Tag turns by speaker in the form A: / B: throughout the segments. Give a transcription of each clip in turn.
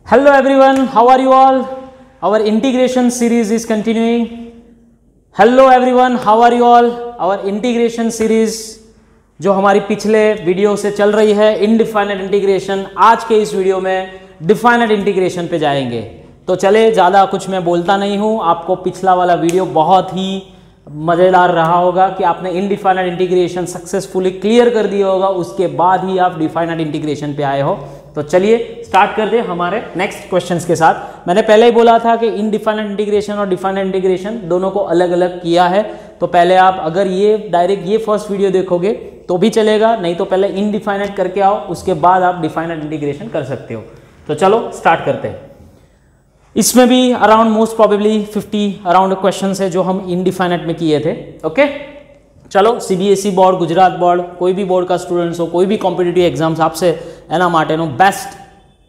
A: Hello everyone, how are you all? Our integration series is continuing. Hello everyone, how are you all? Our integration series जो हमारी पिछले video से चल रही है इनडिफाइनेट इंटीग्रेशन, आज के इस वीडियो में डिफाइनेट इंटीग्रेशन पे जाएंगे। तो चले, ज़्यादा कुछ मैं बोलता नहीं हूँ। आपको पिछला वाला वीडियो बहुत ही मज़ेदार रहा होगा कि आपने इनडिफाइनेट इंटीग्रेशन सक्सेसफुली क्लियर कर दिया होगा, उसके बाद ही आप डिफाइनेट इंटीग्रेशन पे आए हो। तो चलिए स्टार्ट कर दे हमारे नेक्स्ट क्वेश्चंस के साथ। मैंने पहले ही बोला था कि इनडिफाइनेट इंटीग्रेशन और डिफाइनेट इंटीग्रेशन दोनों को अलग अलग किया है। तो पहले आप अगर ये डायरेक्ट ये फर्स्ट वीडियो देखोगे तो भी चलेगा, नहीं तो पहले इनडिफाइनेट करके आओ, उसके बाद आप डिफाइनेट इंटीग्रेशन कर सकते हो। तो चलो स्टार्ट करते हैं। इसमें भी around most probably 50 around question है जो हम इनडिफाइनेट में किए थे। ओके, चलो सीबीएसई बोर्ड, गुजरात बोर्ड, कोई भी बोर्ड का स्टूडेंट्स हो, कोई भी कॉम्पिटिटिव एग्जाम्स आपसे एना माटेनो बेस्ट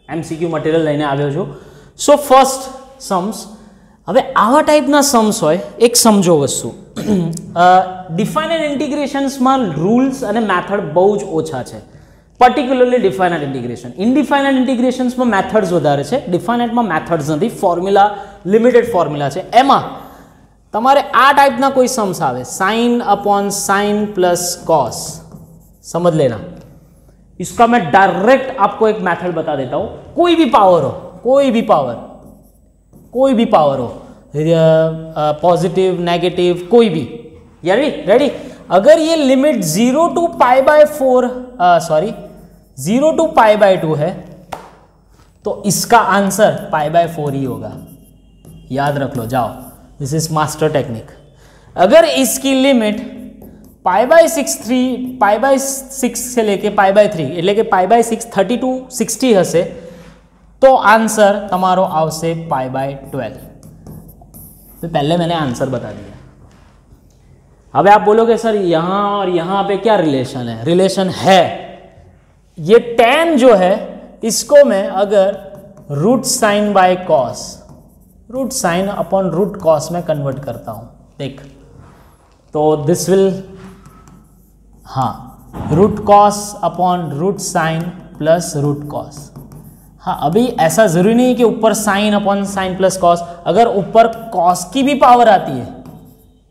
A: एमसीक्यू मटीरियल लईने આવ્યો છું। सो फर्स्ट सम्स, હવે આવા ટાઈપના सम्स હોય, એક સમજો વસ્તુ, ડિફાઇનેટ ઇન્ટિગ્રેશન્સમાં રૂલ્સ અને મેથડ બહુ જ ઓછા છે, પર્ટિક્યુલરલી ડિફાઇનેટ ઇન્ટિગ્રેશન। ઇનડિફાઇનેટ ઇન્ટિગ્રેશન્સમાં મેથડ્સ વધારે છે, ડિફાઇનેટમાં મેથડ્સ નથી, ફોર્મ્યુલા લિમિટેડ ફોર્મ્યુલા છે। એમાં તમારે આ ટાઈપના કોઈ सम्स આવે, sign upon sine plus cos, समझ लेना। इसका मैं डायरेक्ट आपको एक मेथड बता देता हूं। कोई भी पावर हो, कोई भी पावर हो, पॉजिटिव नेगेटिव कोई भी, रेडी। अगर ये लिमिट 0 टू पाई बाय 2 है तो इसका आंसर पाई बाय 4 ही होगा, याद रख लो, जाओ, दिस इज मास्टर टेक्निक। अगर इसकी लिमिट पाई बाय 6 से लेके पाई बाय 3 એટલે કે પાઈ બાય 6 30 ટુ 60 હશે तो आंसर તમારો આવશે પાઈ બાય 12। तो पहले मैंने आंसर बता दिया। अब आप बोलोगे सर यहाँ और यहाँ पे क्या रिलेशन है? रिलेशन है, ये tan जो है इसको मैं अगर root sine by cos, root sine upon root cos में कन्वर्ट करता हूँ, देख, तो दिस विल, हाँ, root cos upon root sine plus root cos. हाँ, अभी ऐसा जरूरी नहीं कि ऊपर sine upon sine plus cos, अगर ऊपर कॉस की भी पावर आती है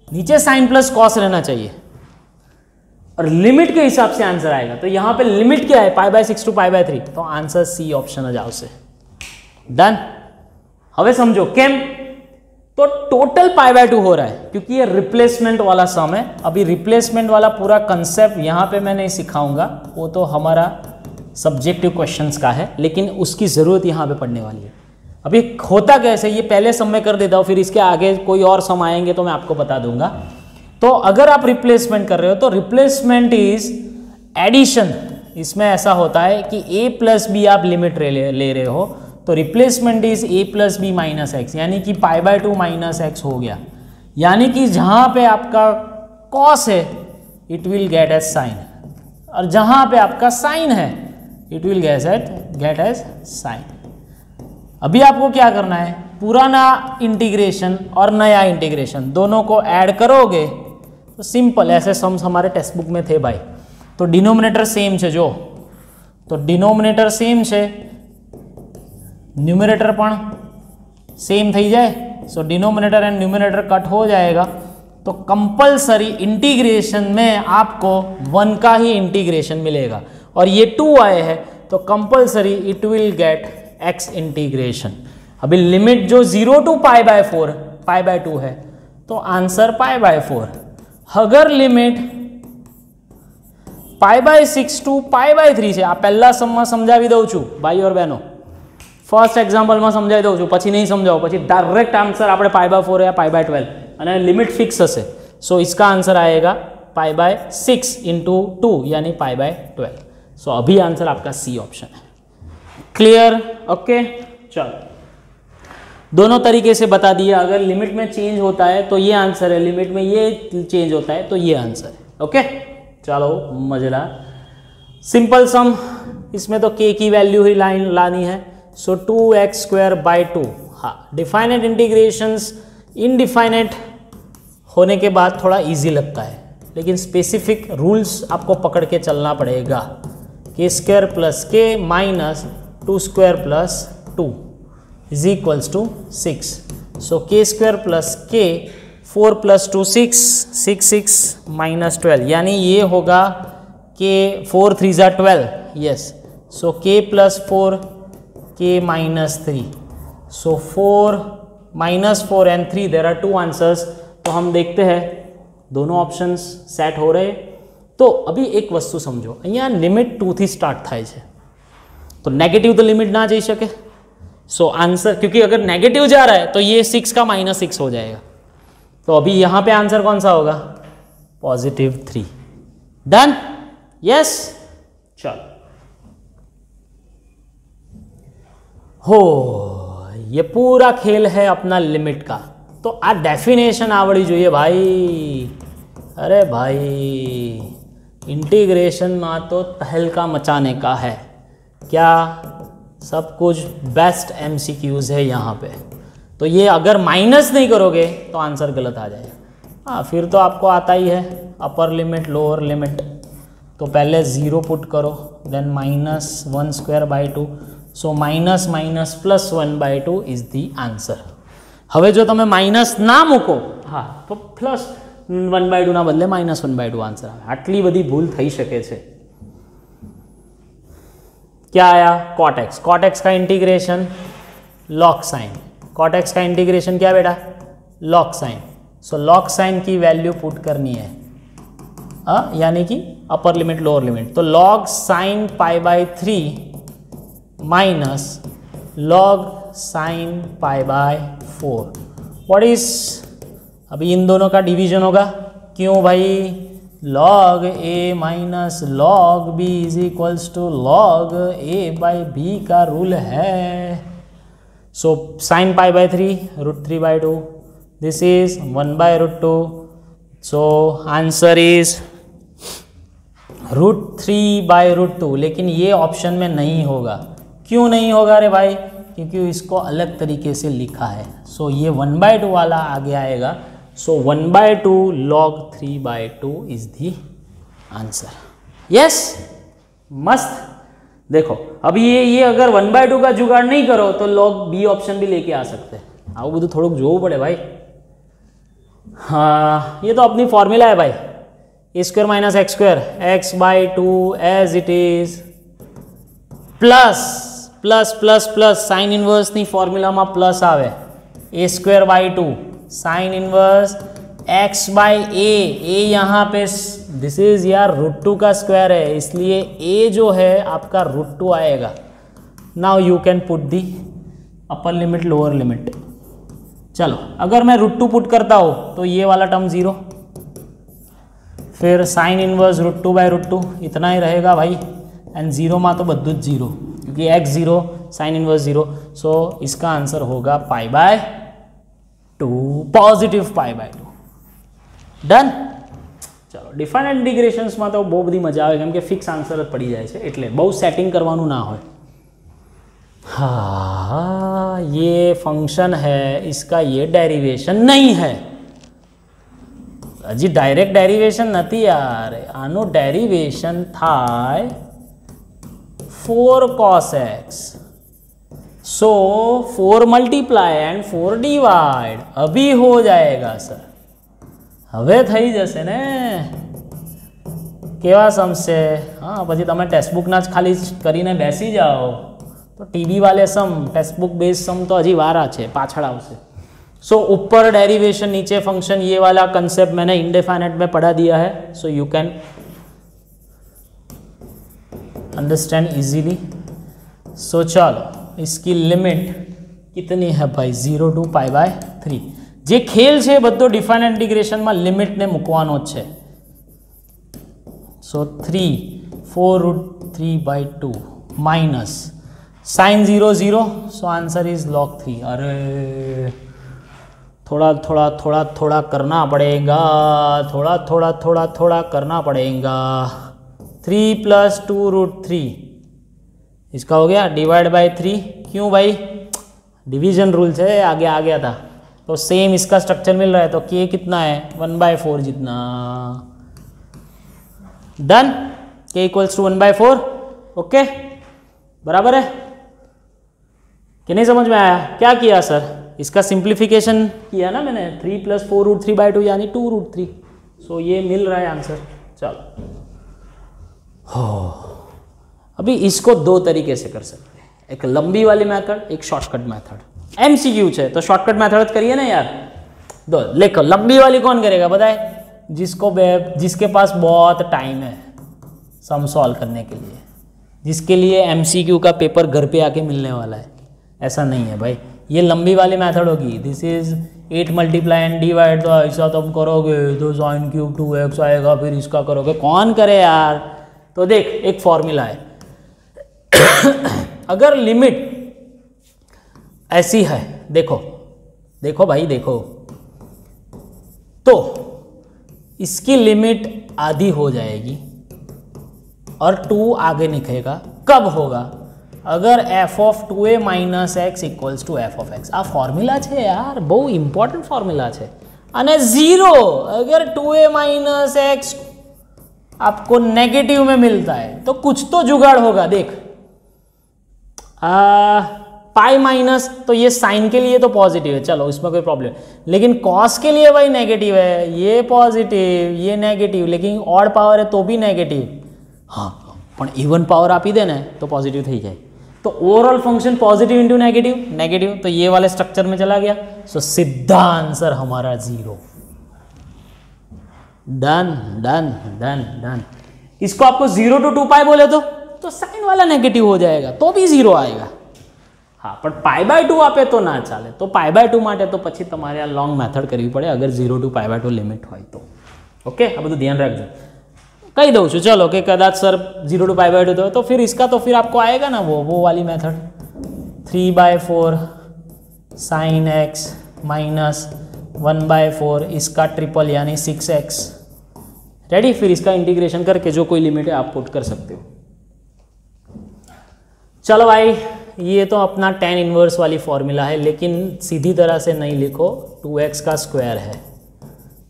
A: नीचे साइन प्लस कॉस रहना चाहिए और लिमिट के हिसाब से आंसर आएगा। तो यहाँ पे लिमिट क्या है? Pi by 6 to pi by 3, तो आंसर सी ऑप्शन जाओ से डन। હવે समझो केम, तो टोटल पाई बाय 2 हो रहा है क्योंकि ये रिप्लेसमेंट वाला सम है। अभी रिप्लेसमेंट वाला पूरा कंसेप्ट यहाँ पे मैं नहीं सिखाऊंगा, वो तो हमारा सब्जेक्टिव क्वेश्चंस का है, लेकिन उसकी ज़रूरत यहाँ पे पड़ने वाली है। अभी होता कैसे, ये पहले सम में कर देता हूँ, फिर इसके आगे कोई और सम आएंगे तो मैं आपको बता दूंगा। तो अगर आप रिप्लेसमेंट कर रहे हो तो रिप्लेसमेंट इज एडिशन। इसमें ऐसा होता है कि a प्लस बी आप लिमिट ले रहे हो, तो replacement is a plus b minus x, यानी कि पाई बाय 2 माइनस एक्स हो गया। यानी कि जहाँ पे आपका कॉस है it will get as sine, और जहाँ पे आपका साइन है it will get as sine. अभी आपको क्या करना है, पुराना इंटीग्रेशन और नया इंटीग्रेशन दोनों को ऐड करोगे तो सिंपल ऐसे सम्स हमारे टेक्स्ट बुक में थे भाई। तो डिनोमिनेटर सेम है जो, तो डिनोमिनेटर सेम है, न्यूमरेटर पण सेम थी जाए, सो डिनोमिनेटर एंड न्यूमरेटर कट हो जाएगा। तो कंपलसरी इंटीग्रेशन में आपको 1 का ही इंटीग्रेशन मिलेगा, और ये 2 आए हैं तो compulsory it will gate x integration. अभी लिमिट जो 0 टू पाई बाय 2 है तो आंसर पाई बाय 4। अगर limit pi by 6 to pi by 3 છે, આ પહેલા સમમાં સમજાવી દઉં છું ભાઈ और બહેનો, फर्स्ट एग्जाम्पल में समझाई दઉં છું, પછી नहीं समझाओ, પછી डायरेक्ट आंसर આપણે पाई बाय 4 या पाई बाय 12 અને लिमिट फिक्स હશે। सो इसका आंसर आएगा पाई बाय 6 इंटू 2 यानी पाई बाय 12। सो अभी आंसर आपका सी ऑप्शन है। क्लियर? ओके, चलो दोनों तरीके से बता दिया। अगर लिमिट में चेंज होता है तो ये आंसर है, लिमिट में ये चेंज होता है तो ये आंसर है। ओके, चलो मजेदार सिंपल सम। इसमें तो k की वैल्यू ही लानी है, सो 2x²/2। हाँ, डिफाइनेट इंटीग्रेशंस इनडिफाइनेट होने के बाद थोड़ा इजी लगता है, लेकिन स्पेसिफिक रूल्स आपको पकड़ के चलना पड़ेगा। k² + k - 2² + 2 is equals to 6. सो के स्क्वायर प्लस के 4 प्लस 2 6 6 6 माइनस 12 यानी ये होगा के 4 3 ज़ा 12. यस. सो के प्लस 4 के minus 3. So 4 minus 4 and 3 there are 2 answers. तो हम देखते हैं दोनों ऑप्शंस सेट हो रहे. तो अभी एक वस्तु समझो, અહીંયા લિમિટ 2 થી સ્ટાર્ટ થાય છે तो नेगेटिव तो लिमिट ना जा सके. सो आंसर, क्योंकि अगर नेगेटिव जा रहा है तो ये 6 का -6 हो जाएगा. तो अभी यहाँ पे आंसर कौन सा होगा? +3. डन. यस. चलो हो, ये पूरा खेल है अपना लिमिट का. तो आ डेफिनेशन आवड़ी જોઈએ भाई. अरे भाई इंटीग्रेशन में तो तहलका मचाने का है. क्या सब कुछ बेस्ट MCQs है यहाँ पे. तो ये अगर माइनस नहीं करोगे तो आंसर गलत आ जाएगा. हाँ, फिर तो आपको आता ही है अपर लिमिट लोअर लिमिट. तो पहले 0 पुट करो, then -1/2. So minus minus +1/2 is the answer. હવે જો તમે માઇનસ ના મૂકો, હા, તો +1/2 ના બદલે -1/2 આન્સર આવે. આટલી બધી ભૂલ થઈ શકે છે. क्या आया? cot x. cot x का integration log sine. cot x का इंटीग्रेशन क्या बेटा? log sine. So log sine की वैल्यू पुट करनी है, यानी कि अपर लिमिट लोअर लिमिट. तो log sine π/3 minus log sine π/4. What is, अभी इन दोनों का डिवीजन होगा. क्यों भाई? log a minus log b is equals to log a/b का रूल है. So sine π/3 √3/2. This is 1/√2. So answer is √3/√2. लेकिन ये ऑप्शन में नहीं होगा. क्यों नहीं होगा रे भाई? क्योंकि इसको अलग तरीके से लिखा है. सो ये 1/2 वाला आगे आएगा. सो 1/2 log 3/2 is the answer. Yes. मस्त. देखो अब ये अगर 1/2 का जुगाड़ नहीं करो तो log b ऑप्शन भी लेके आ सकते हैं. આવું બધું થોડુંક જોવું પડે ભાઈ. हाँ, ये तो अपनी फॉर्मूला है भाई. a² - x² x/2 as it is plus sine inverse ની ફોર્મ્યુલા માં પ્લસ આવે. a²/2 sine inverse x/a. a यहाँ पे दिस इज यार √2 का स्क्वायर है, इसलिए a जो है आपका √2 आएगा. Now you can put the upper limit lower limit. चलो अगर मैं √2 पुट करता हूँ तो ये वाला टर्म 0, फिर साइन इनवर्स √2/√2 इतना ही रहेगा भाई. एंड 0 में तो बधु 0, क्योंकि x 0 साइन इनवर्स 0. सो इसका आंसर होगा π/2, पॉजिटिव π/2. डन. चलो डिफाइंड इंटीग्रेशंस में तो बहुत बड़ी मजा आए, केम के फिक्स आंसर पड़ी जाए छे, एटले बहुत सेटिंग करवानुं ना होय. हाँ, ये फंक्शन है, इसका ये डेरिवेशन नहीं है. हजी डायरेक्ट डेरिवेशन नहीं यार. आनो डेरिवेशन थाय 4 cos x. So 4 multiply and 4 divide अभी हो जाएगा सर. हवे थई जशे ने. केवा समझे? हाँ, पछी तमे टेक्स्टबुक ना खाली करीने बेसी जाओ तो टीवी वाले सम, टेक्स्टबुक बेस्ड सम तो हजी वारा छे, पाछळ आवशे. सो ऊपर डेरिवेशन नीचे फंक्शन, ये वाला कंसेप्ट मैंने इंडेफिनिट में पढ़ा दिया है. So you can understand easily. So चलो इसकी लिमिट कितनी है भाई? 0 to π/3. जे खेल है बधो डिफाइंड इंटीग्रेशन में लिमिट ने मूकवानो छे. So 3 4 √3/2 minus sine 0 0. So answer is log 3. अरे थोड़ा थोड़ा थोड़ा थोड़ा करना पड़ेगा, थोड़ा करना पड़ेगा. 3 + 2 √3 इसका हो गया डिवाइड बाय 3. क्यों भाई? डिवीजन रूल से आगे आ गया था. तो सेम इसका स्ट्रक्चर मिल रहा है. तो k कितना है? 1/4 जितना. डन. k = 1/4. ओके, बराबर है. कि नहीं समझ में आया? क्या किया सर? इसका सिंप्लीफिकेशन किया ना मैंने, 3 + 4√3/2 यानी 2√3। सो ये मिल रहा है आंसर। चलो हो, अभी इसको दो तरीके से कर सकते हैं, एक लंबी वाली मेथड, एक शॉर्टकट मेथड। एमसीक्यू है तो शॉर्टकट मेथड करिए ना यार। दो देखो, लंबी वाली कौन करेगा बताए? जिसके पास बहुत टाइम है सम सॉल्व करने के लिए, जिसके लिए एमसीक्यू का पेपर घर पे आके मिलने वाला है। ऐसा नहीं है भाई, ये लंबी वाली मेथड होगी। This is 8 multiply and divide, तो ऐसा तुम करोगे तो sin³ 2x आएगा, फिर इसका करोगे, कौन करे यार? तो देख, एक फॉर्मूला है अगर लिमिट ऐसी है, देखो देखो भाई देखो, तो इसकी लिमिट आधी हो जाएगी और 2 आगे निकलेगा। कब होगा? अगर f(2a - x = f(x). આ ફોર્મ્યુલા છે યાર, બહુ ઇમ્પોર્ટન્ટ ફોર્મ્યુલા છે। અને 0 अगर 2a - x आपको नेगेटिव में मिलता है तो कुछ तो जुगाड़ होगा। देख पाई माइनस, तो ये साइन के लिए तो पॉजिटिव है, चलो इसमें कोई प्रॉब्लम, लेकिन कॉस के लिए भाई नेगेटिव है, ये पॉजिटिव ये नेगेटिव, लेकिन ऑड पावर है तो भी नेगेटिव। हाँ पण इवन पावर आपी दे ने तो पॉजिटिव थी जाए। तो overall function positive into negative, negative, तो ये वाले स्ट्रक्चर में चला गया। सो सीधा आंसर हमारा 0। Done done done done. इसको आपको 0 to 2π बोले तो साइन वाला नेगेटिव हो जाएगा तो भी 0 आएगा। हाँ पर π/2 आपे तो ना चाले, तो π/2 माटे तो पछी तमारे आ लॉन्ग मेथड करवी पड़े अगर 0 to π/2 लिमिट होय तो। ओके, आ बधुं ध्यान रखजो। कही दऊँ छूँ चलो कि कदाच सर 0 to π/2 तो फिर इसका तो फिर आपको आएगा ना वो वाली मेथड, 3/4 sin x - 1/4 इसका ट्रिपल यानी 6x। रेडी? फिर इसका इंटीग्रेशन करके जो कोई लिमिट है आप पुट कर सकते हो। चलो भाई, ये तो अपना tan इनवर्स वाली फॉर्मूला है, लेकिन सीधी तरह से नहीं लिखो, 2x का स्क्वायर है।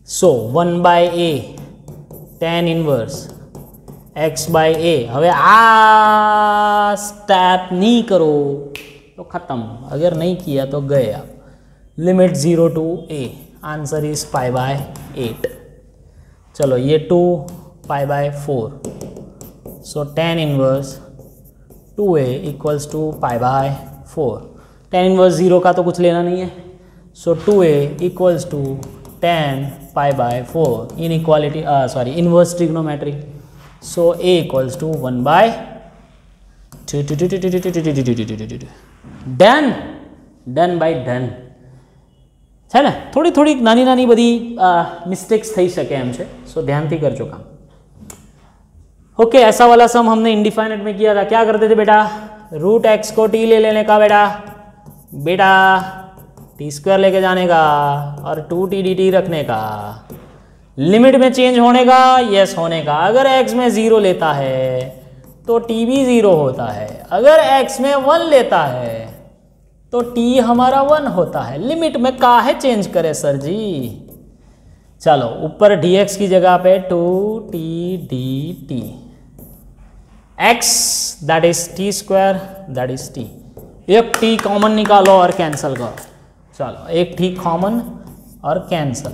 A: सो 1/a tan इनवर्स x/a। હવે આ स्टेप नहीं करो तो खत्म, अगर नहीं किया तो गए आप। Limit 0 to a, answer is π/8। चलो ये 2π/4, so tan inverse 2a = π/4। tan inverse 0 का तो कुछ लेना नहीं है, so 2a = tan π/4 inequality inverse trigonometry. So a = 1/2। Done done by done है ना। थोड़ी थोड़ी नानी नानी बड़ी मिस्टेक्स थी सके एम है, सो ध्यान थी करजो काम। ओके, ऐसा वाला सम हमने इनडिफाइनेट में किया था। क्या करते थे बेटा? √x को t ले लेने का बेटा t² लेके जाने का और 2t dt रखने का। लिमिट में चेंज होने का, यस होने का। अगर x में 0 लेता है तो t भी 0 होता है, अगर x में 1 लेता है तो t हमारा 1 होता है। लिमिट में काहे चेंज करे सर जी? चलो ऊपर dx की जगह पे 2t dt, x that is t² that is t। एक t कॉमन निकालो और कैंसिल करो। चलो एक t कॉमन और कैंसिल।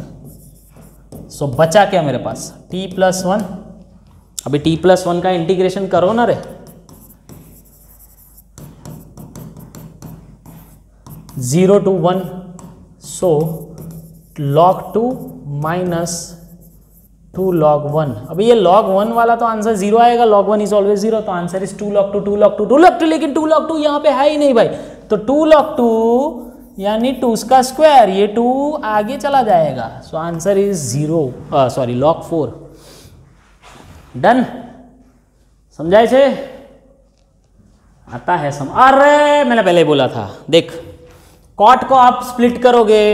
A: सो बचा क्या मेरे पास? t+1। अभी t+1 का इंटीग्रेशन करो ना रे। 0 to 1, सो log2 - 2 log1। अभी ये log1 वाला तो आंसर 0 आएगा, log1 इज ऑलवेज 0, तो answer is 2 log2 2 log2 2 log2, लेकिन 2 log2 यहाँ पे है ही नहीं भाई, तो 2 log2 यानी 2 का स्क्वायर, ये 2 आगे चला जाएगा। सो आंसर इज 0 log4। डन, समझाए छे? आता है सम। अरे मैंने पहले ही बोला था, देख कॉट को आप स्प्लिट करोगे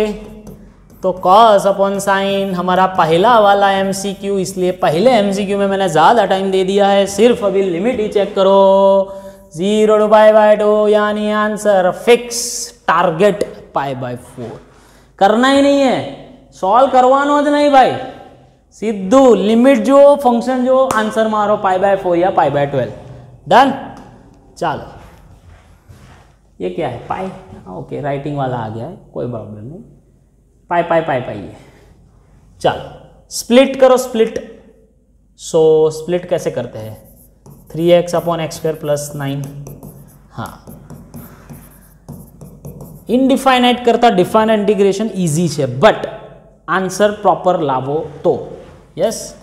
A: तो कॉस अपॉन साइन हमारा पहला वाला एमसीक्यू, इसलिए पहले एमसीक्यू में मैंने ज़्यादा टाइम दे दिया है। सिर्फ अभी लिमिट ही चेक करो, 0 to π/2 यानी आंसर फिक्स, टारगेट π/4। करना ही नहीं है, सॉल्व करवानो ज नहीं भाई, सीधू लिमिट जो फंक्शन जो आंसर मारो π/4 या π/12। डन। चलो ये क्या है, पाई, ओके राइटिंग वाला आ गया है, कोई प्रॉब्लम नहीं, पाई पाई पाई पाई है। चलो स्प्लिट करो, स्प्लिट। सो स्प्लिट कैसे करते हैं, 3x/x² + 9। हाँ, ઇનડિફાઇનાઇટ કરતાં ડિફાઇનાઇટ ઇન્ટિગ્રેશન ઇઝી છે, બટ આન્સર પ્રોપર લાવો તો। यस,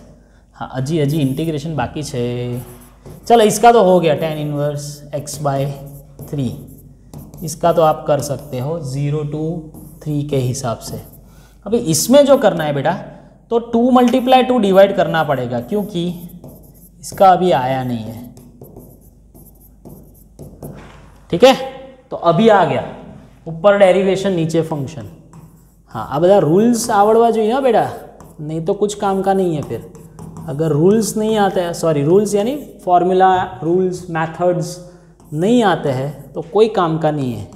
A: हाँ अजी इंटीग्रेशन बाकी है। चलो इसका तो हो गया tan इनवर्स x/3, इसका तो आप कर सकते हो 0 to 3 के हिसाब से। अभी इसमें जो करना है बेटा, तो 2 × 2 डिवाइड करना पड़ेगा, क्योंकि इसका अभी आया नहीं है। ठीक है, तो अभी आ गया, ऊपर डेरिवेशन नीचे फंक्शन। हाँ, आ બધા रूल्स आवड़वा જોઈએ ना बेटा, नहीं तो कुछ काम का नहीं है फिर। अगर रूल्स नहीं आते हैं, सॉरी रूल्स यानी फॉर्मूला, रूल्स, मेथड्स नहीं आते हैं तो कोई काम का नहीं है।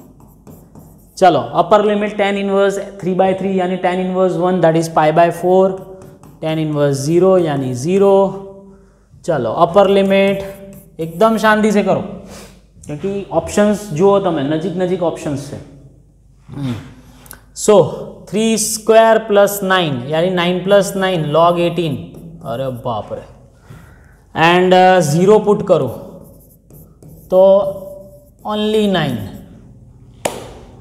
A: चलो अपर लिमिट tan इनवर्स 3/3 यानी tan inverse 1 that is π/4, tan inverse 0 यानी 0। चलो अपर लिमिट एकदम शांति से करो, क्योंकि ऑप्शंस जो तमे नजीक नजीक ऑप्शंस से। सो 3² + 9 यानी 9 + 9 log 18, अरे बाप रे, एंड 0 पुट करो तो ओनली 9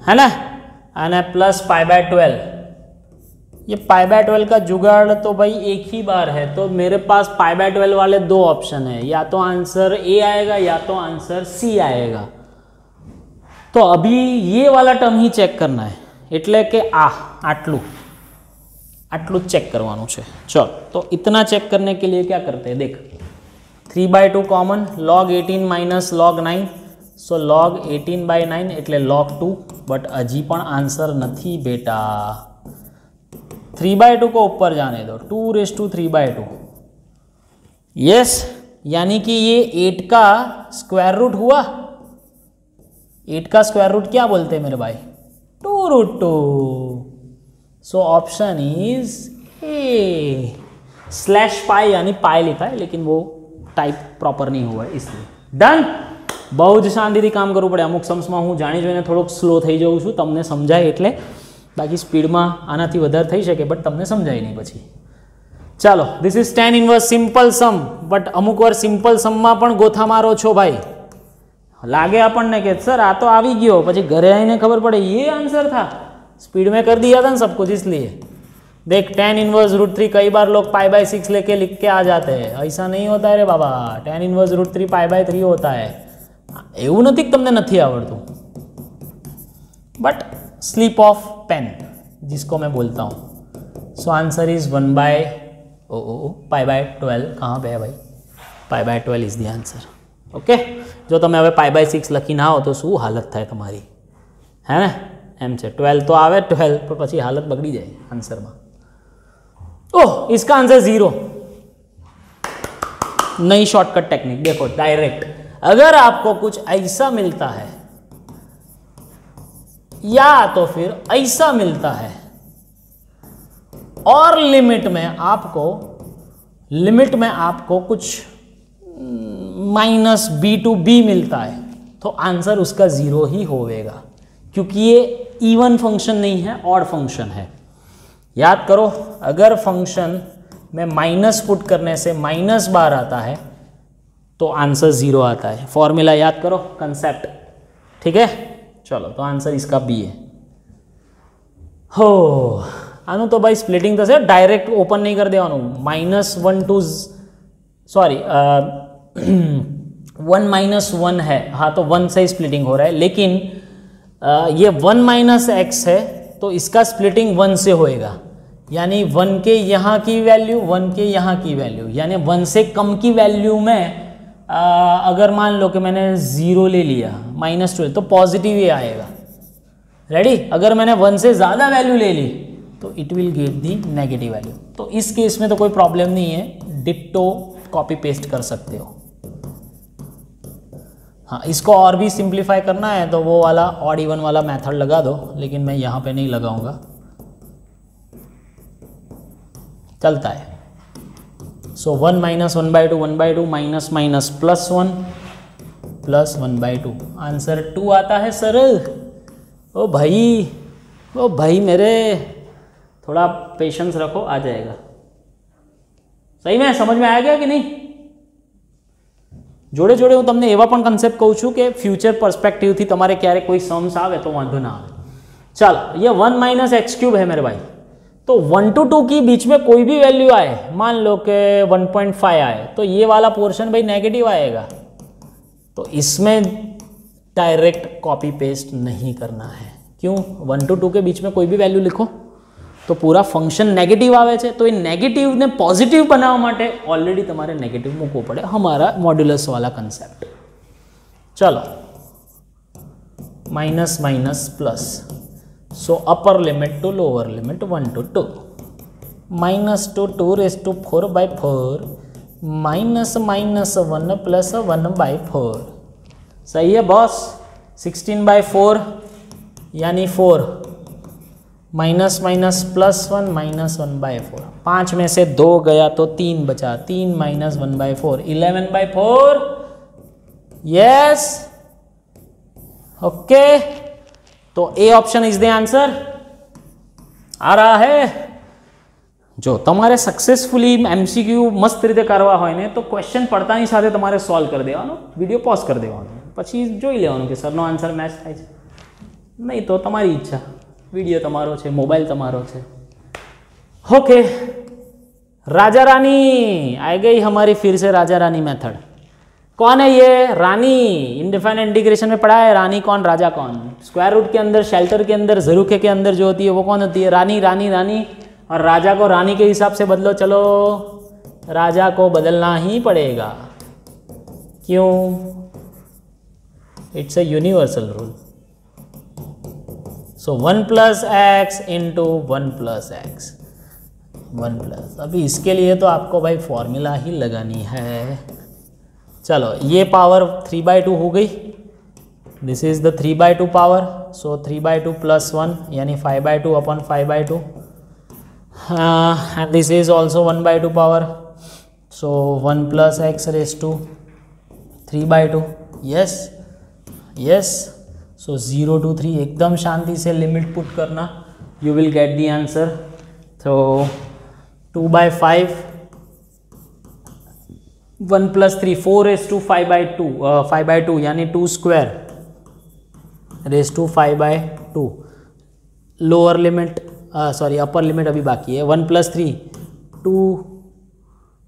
A: है ना, एंड प्लस π/12। ये π/12 का जुगाड़ तो भाई एक ही बार है, तो मेरे पास π/12 वाले 2 ऑप्शन है, या तो आंसर ए आएगा या तो आंसर सी आएगा। तो अभी ये वाला टर्म ही चेक करना है, એટલે કે આટલું चेक करवानुं छे। चलो तो इतना चेक करने के लिए क्या करते हैं, देख 3/2 कॉमन, log 18 - log 9, सो log 18/9 એટલે log 2, बट अजी पण आंसर नहीं बेटा। 3/2 को ऊपर जाने दो, 2⁵3/2। यस, यानी कि ये 8 का स्क्वायर रूट हुआ। 8 का स्क्वायर रूट क्या बोलते हैं मेरे भाई, 2√2। So option is a. /π यानी पाई लिखा है, लेकिन वो टाइप प्रॉपर नहीं हुआ है, इसलिए। डन। बहु ज शांतिथी काम करवू पड़े। अमुक सम्स में हूँ जाणी जोईने थोड़ोक स्लो थई जाऊँ छूँ, तमने समझाय एटले, बाकी स्पीड में आनाथी वधारे थई शके, बट तमने समझाय नहीं पछी। चलो this is tan inverse simple some, but अमुक वार सिंपल सम में पण गोथा मारो छो भाई। लागे आपने कि सर आ तो आवी गयो, पछी घरे आईने खबर पड़े ये आंसर था, स्पीड में कर दिया था ना सब कुछ, इसलिए। देख tan इनवर्स √3 कई बार लोग π/6 लेके लिख के आ जाते हैं, ऐसा नहीं होता है रे बाबा। tan इनवर्स √3 π/3 होता है। एवं नहीं तमने नहीं आवड़तुं, बट स्लिप ऑफ पेन जिसको मैं बोलता हूँ। So answer is 1/π/12। कहाँ पे है भाई, π/12 इज द आंसर। ओके, जो तमे हवे π/6 लखी ना हो तो शू हालत थाय तमारी, है ना, एम छे। 12 तो आवे 12, पर पछी हालत बगड़ी जाए आंसर में। ओह, इसका आंसर 0। नई शॉर्टकट टेक्निक देखो, डायरेक्ट। अगर आपको कुछ ऐसा मिलता है या तो फिर ऐसा मिलता है, और लिमिट में आपको कुछ -b/b मिलता है, तो आंसर उसका 0 ही होगा, क्योंकि ये इवन फंक्शन नहीं है, ऑड फंक्शन है। याद करो, अगर फंक्शन में माइनस पुट करने से -12 आता है तो आंसर 0 आता है। फॉर्मूला याद करो, कंसेप्ट, ठीक है। चलो तो आंसर इसका बी है। हो आनु तो भाई स्प्लिटिंग थशे, डायरेक्ट ओपन नहीं कर देवानुं। -1 to सॉरी 1 - 1 है, हाँ तो 1 से स्प्लिटिंग हो रहा है, लेकिन ये 1 - x है, तो इसका स्प्लिटिंग 1 से होएगा, यानी 1 के यहाँ की वैल्यू, 1 के यहाँ की वैल्यू, यानी 1 से कम की वैल्यू में अगर मान लो कि मैंने 0 ले लिया, -12, तो पॉजिटिव ही आएगा। रेडी। अगर मैंने 1 से ज़्यादा वैल्यू ले ली तो it will get the negative value. तो इस केस में तो कोई प्रॉब्लम नहीं है, डिट्टो कॉपी पेस्ट कर सकते हो। हाँ, इसको और भी सिंप्लीफाई करना है तो वो वाला ऑड इवन वाला मेथड लगा दो, लेकिन मैं यहाँ पे नहीं लगाऊंगा, चलता है। सो 1 - 1/2 1/2 -+ 1 प्लस 1/2, आंसर 2 आता है सर। ओ भाई मेरे, थोड़ा पेशेंस रखो, आ जाएगा। सही में समझ में आ गया कि नहीं? जोड़े जोड़े હું તમને એવા પણ કન્સેપ્ટ કહું છું કે ફ્યુચર પર્સપેક્ટિવથી તમારે ક્યારે કોઈ सम्स આવે तो વાંધો ना આવે। चलो ये 1 - x³ है मेरे भाई, तो 1 to 2 की बीच में कोई भी वैल्यू आए, मान लो कि 1.5 आए, तो ये वाला पोर्शन भाई नेगेटिव आएगा, तो इसमें डायरेक्ट कॉपी पेस्ट नहीं करना है। क्यों? 1 to 2 के बीच में कोई भी वैल्यू लिखो तो पूरा फंक्शन नेगेटिव आवे छे, तो ये नेगेटिव ने पॉजिटिव बनावा माटे ऑलरेडी तमारे नेगेटिव मूकवो पड़े, हमारा मॉड्यूलस वाला कंसेप्ट। चलो minus minus plus, so upper limit to lower limit 1 to 2, -2 minus minus 1 plus 1/4। सही है बॉस? 16/4 यानी 4, माइनस माइनस प्लस 1 -1/4, 5 में से 2 गया तो 3 बचा, 3 - 1/4 11/4। यस, ओके, तो A option is the answer. आ रहा है? जो तमारे सक्सेसफुली एमसीक्यू मस्त रीते करवा होय ने तो क्वेश्चन पढ़तानी साथे तमारे सॉल्व कर देवानो, विडियो पॉज कर देवानो, पछी जोई लेवानो के सरनो आंसर मैच थाय छे। नहीं तो तमारी इच्छा, वीडियो तमारो छे, मोबाइल तमारो छे। ओके, राजा रानी आ गई हमारी फिर से राजा रानी मेथड। कौन है ये रानी? इनडिफाइनाइट इंटीग्रेशन में पढ़ा है रानी कौन राजा कौन। स्क्वायर रूट के अंदर, शेल्टर के अंदर, ज़रूखे के अंदर जो होती है वो कौन होती है? रानी रानी रानी। और राजा को रानी के हिसाब से बदलो, चलो राजा को बदलना ही पड़ेगा। क्यों? It's a universal rule. So 1 + x into 1 + x, 1 plus. अभी इसके लिए तो आपको भाई फॉर्मूला ही लगानी है। चलो ये पावर 3/2 हो गई, this is the 3/2 power, so 3/2 + 1 यानी 5/2 upon 5/2, and this is also 1/2 power, so 1 + x raise to 3/2। Yes yes, so 0 to 3 एकदम शांति से लिमिट पुट करना, you will get the answer. तो 2/5, 1 + 3 4 रेज़ टू 5/2 यानी 2 square raise to 5/2। Lower limit sorry upper limit अभी बाकी है। 1 + 3 2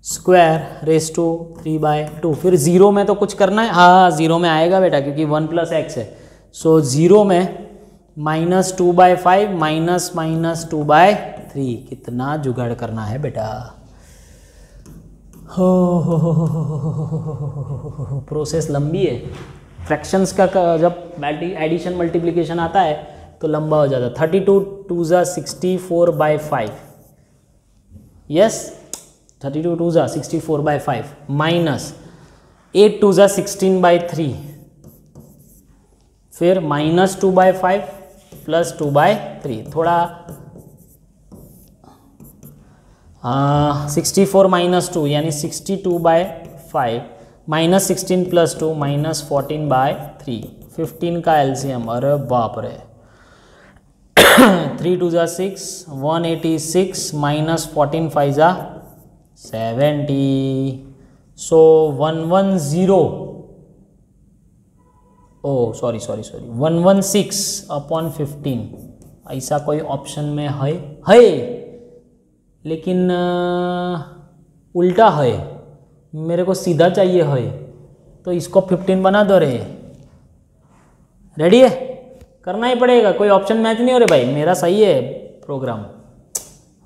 A: square raise to 3/2। फिर 0 में तो कुछ करना है, हाँ 0 में आएगा बेटा क्योंकि 1 + x है। सो 0 में -2/5 -2/3, कितना जुगाड़ करना है बेटा। हो प्रोसेस लंबी है। फ्रैक्शंस का जब एडिशन मल्टीप्लिकेशन आता है तो लंबा हो जाता है। 32 2 ज़ा 64/5, यस 32 2 ज़ा 64/5 माइनस 8 2 ज़ा 16/3, फिर -2/5 + 2/3, थोड़ा 64 - 2 यानी 62/5 -16 + 2 -14/3, 15 का एलसीएम। अरे बाप रे 3 2 ज़ा 6 186 -14 5 ज़ा 70, सो 110 सॉरी 116/15। ऐसा कोई ऑप्शन में है लेकिन उल्टा है, मेरे को सीधा चाहिए है, तो इसको 15 बना दो रे। रेडी है? करना ही पड़ेगा, कोई ऑप्शन मैच नहीं हो रहे भाई, मेरा सही है प्रोग्राम।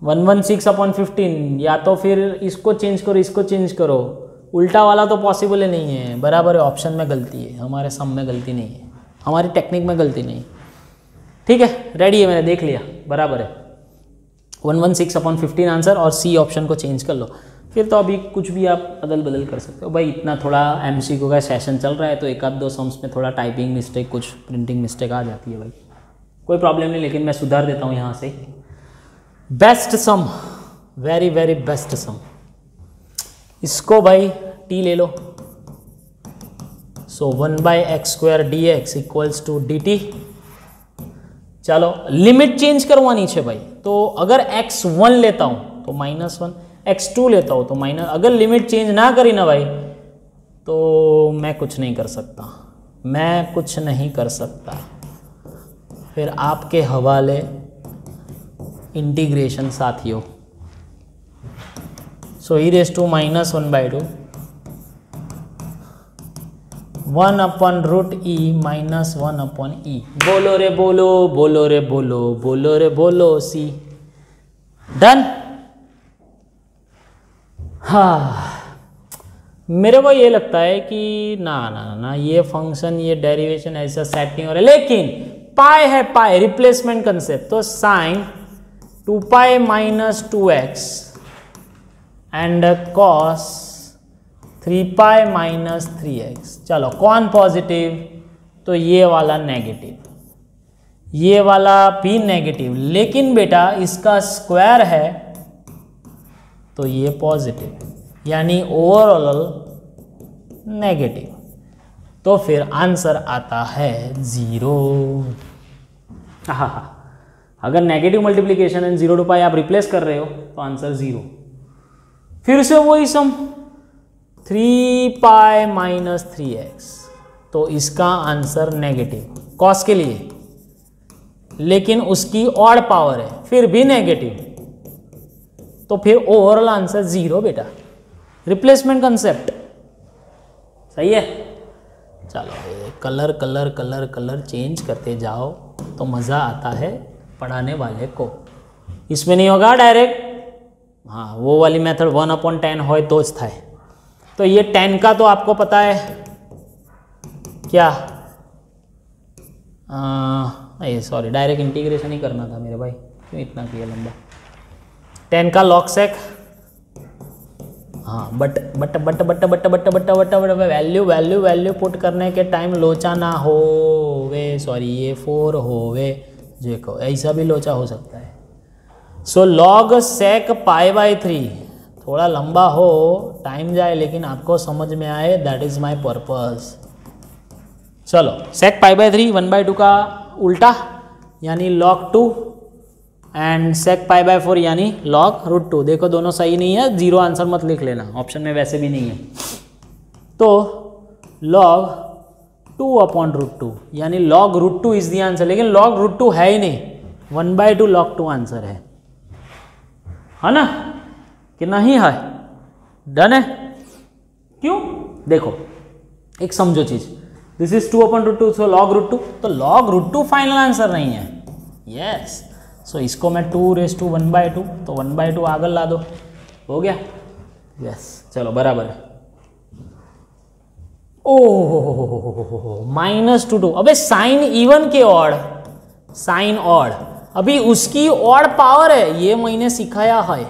A: 116/15, या तो फिर इसको चेंज करो इसको चेंज करो, उल्टा वाला तो पॉसिबल ही नहीं है। बराबर है, ऑप्शन में गलती है, हमारे सम में गलती नहीं है, हमारी टेक्निक में गलती नहीं। ठीक है, रेडी है, मैंने देख लिया, बराबर है 116/15 आंसर। और सी ऑप्शन को चेंज कर लो, फिर तो अभी कुछ भी आप अदल बदल कर सकते हो भाई। इतना थोड़ा एमसीक्यू का सेशन चल रहा है तो एक आध दो सम्स में थोड़ा टाइपिंग मिस्टेक, कुछ प्रिंटिंग मिस्टेक आ जाती है भाई, कोई प्रॉब्लम नहीं, लेकिन मैं सुधार देता हूँ यहाँ से। Best sum, very very best sum, इसको भाई टी ले लो। So 1/x² dx equals to dt। चलो लिमिट चेंज करवानी है भाई, तो अगर x1 लेता हूं तो -1, x2 लेता हूं तो माइनस, अगर लिमिट चेंज ना करी ना भाई तो मैं कुछ नहीं कर सकता, मैं कुछ नहीं कर सकता। फिर आपके हवाले इंटीग्रेशन साथियों। सो e raised to -1/2 1/√e minus 1/e। बोलो रे बोलो, बोलो रे बोलो, बोलो रे बोलो सी। डन। हाँ, मेरे को ये लगता है कि ना ना ना ये फंक्शन, ये डेरिवेशन ऐसा सेट नहीं हो रहा, लेकिन पाई है, पाई रिप्लेसमेंट कंसेप्ट, तो sine 2π minus 2x and cos 3π minus 3x। चलो कौन पॉजिटिव, तो ये वाला नेगेटिव, ये वाला भी नेगेटिव, लेकिन बेटा इसका स्क्वायर है तो ये पॉजिटिव, यानी ओवरऑल नेगेटिव। तो फिर आंसर आता है 0। अगर नेगेटिव मल्टीप्लीकेशन एंड 0 to π आप रिप्लेस कर रहे हो तो आंसर 0। फिर से वही सम 3π माइनस 3x, तो इसका आंसर नेगेटिव कॉस के लिए, लेकिन उसकी ऑड पावर है फिर भी नेगेटिव, तो फिर ओवरऑल आंसर 0 बेटा। रिप्लेसमेंट कंसेप्ट सही है। चलो colour colour colour colour change करते जाओ तो मज़ा आता है पढ़ाने वाले को। इसमें नहीं होगा डायरेक्ट, हाँ वो वाली मेथड 1/10 हो तो था। तो ये 10 का तो आपको पता है क्या, ये सॉरी डायरेक्ट इंटीग्रेशन ही करना था मेरे भाई, क्यों इतना किया लंबा। 10 का लॉग सेक, हाँ but but but but but but but but value value value put करने के टाइम लोचा ना हो वे, सॉरी ये 4 हो वे, देखो ऐसा भी लोचा हो सकता है। सो लॉग सेक π/3 थोड़ा लंबा हो, टाइम जाए, लेकिन आपको समझ में आए, दैट इज माय पर्पस। चलो सेक π/3 1/2 का उल्टा यानी log 2 एंड सेक π/4 यानी log√2। देखो दोनों सही नहीं है, 0 आंसर मत लिख लेना, ऑप्शन में वैसे भी नहीं है। तो log 2/√2 यानी log√2 इज द आंसर, लेकिन log√2 है ही नहीं, 1/2 log 2 आंसर है ना कि नहीं है। डन है, क्यों देखो एक समझो चीज, दिस इज 2/√2, सो log√2, तो log√2 फाइनल आंसर नहीं है। यस, सो इसको मैं 2 raised to 1/2, तो 1/2 आगे ला दो, हो गया। यस चलो बराबर है। ओह -2, अबे साइन इवन के ऑड, साइन ऑड, अभी उसकी ऑड पावर है, ये मैंने सिखाया है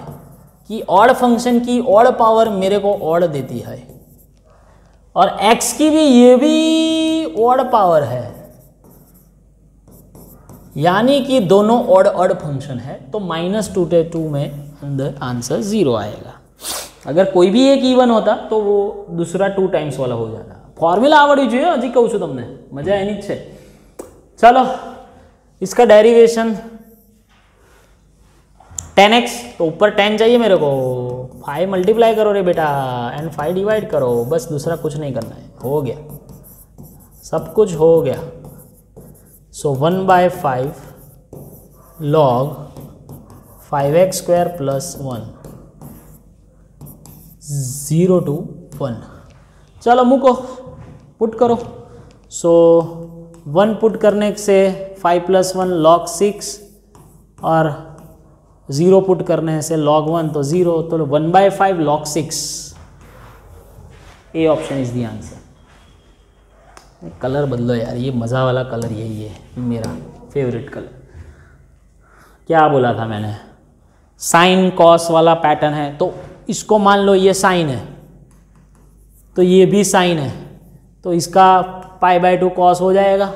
A: कि ऑड फंक्शन की ऑड पावर मेरे को ऑड देती है, और x की भी ये भी ऑड पावर है, यानी कि दोनों ऑड ऑड फंक्शन है, तो -2 में अंदर आंसर 0 आएगा। अगर कोई भी एक इवन होता तो वो दूसरा 2 टाइम्स वाला हो जाता। फॉर्मूला आवड़ी चाहिए, हजी कहूँ छू तमने, मजा है नहीं। चलो इसका डेरिवेशन 10x, तो ऊपर 10 चाहिए मेरे को, 5 मल्टीप्लाई करो रे बेटा एंड 5 डिवाइड करो, बस दूसरा कुछ नहीं करना है, हो गया, सब कुछ हो गया। सो 1/5 log 5x² + 1 0 to 1। चलो मुको पुट करो। सो 1 पुट करने से 5 + 1 log 6 और 0 पुट करने से log 1, तो 0, तो 1/5 log 6, A option is the answer. Colour बदलो यार, ये मज़ा वाला कलर यही है, मेरा फेवरेट कलर। क्या बोला था मैंने, साइन कॉस वाला पैटर्न है, तो इसको मान लो ये साइन है, तो ये भी साइन है, तो इसका π/2 कॉस हो जाएगा।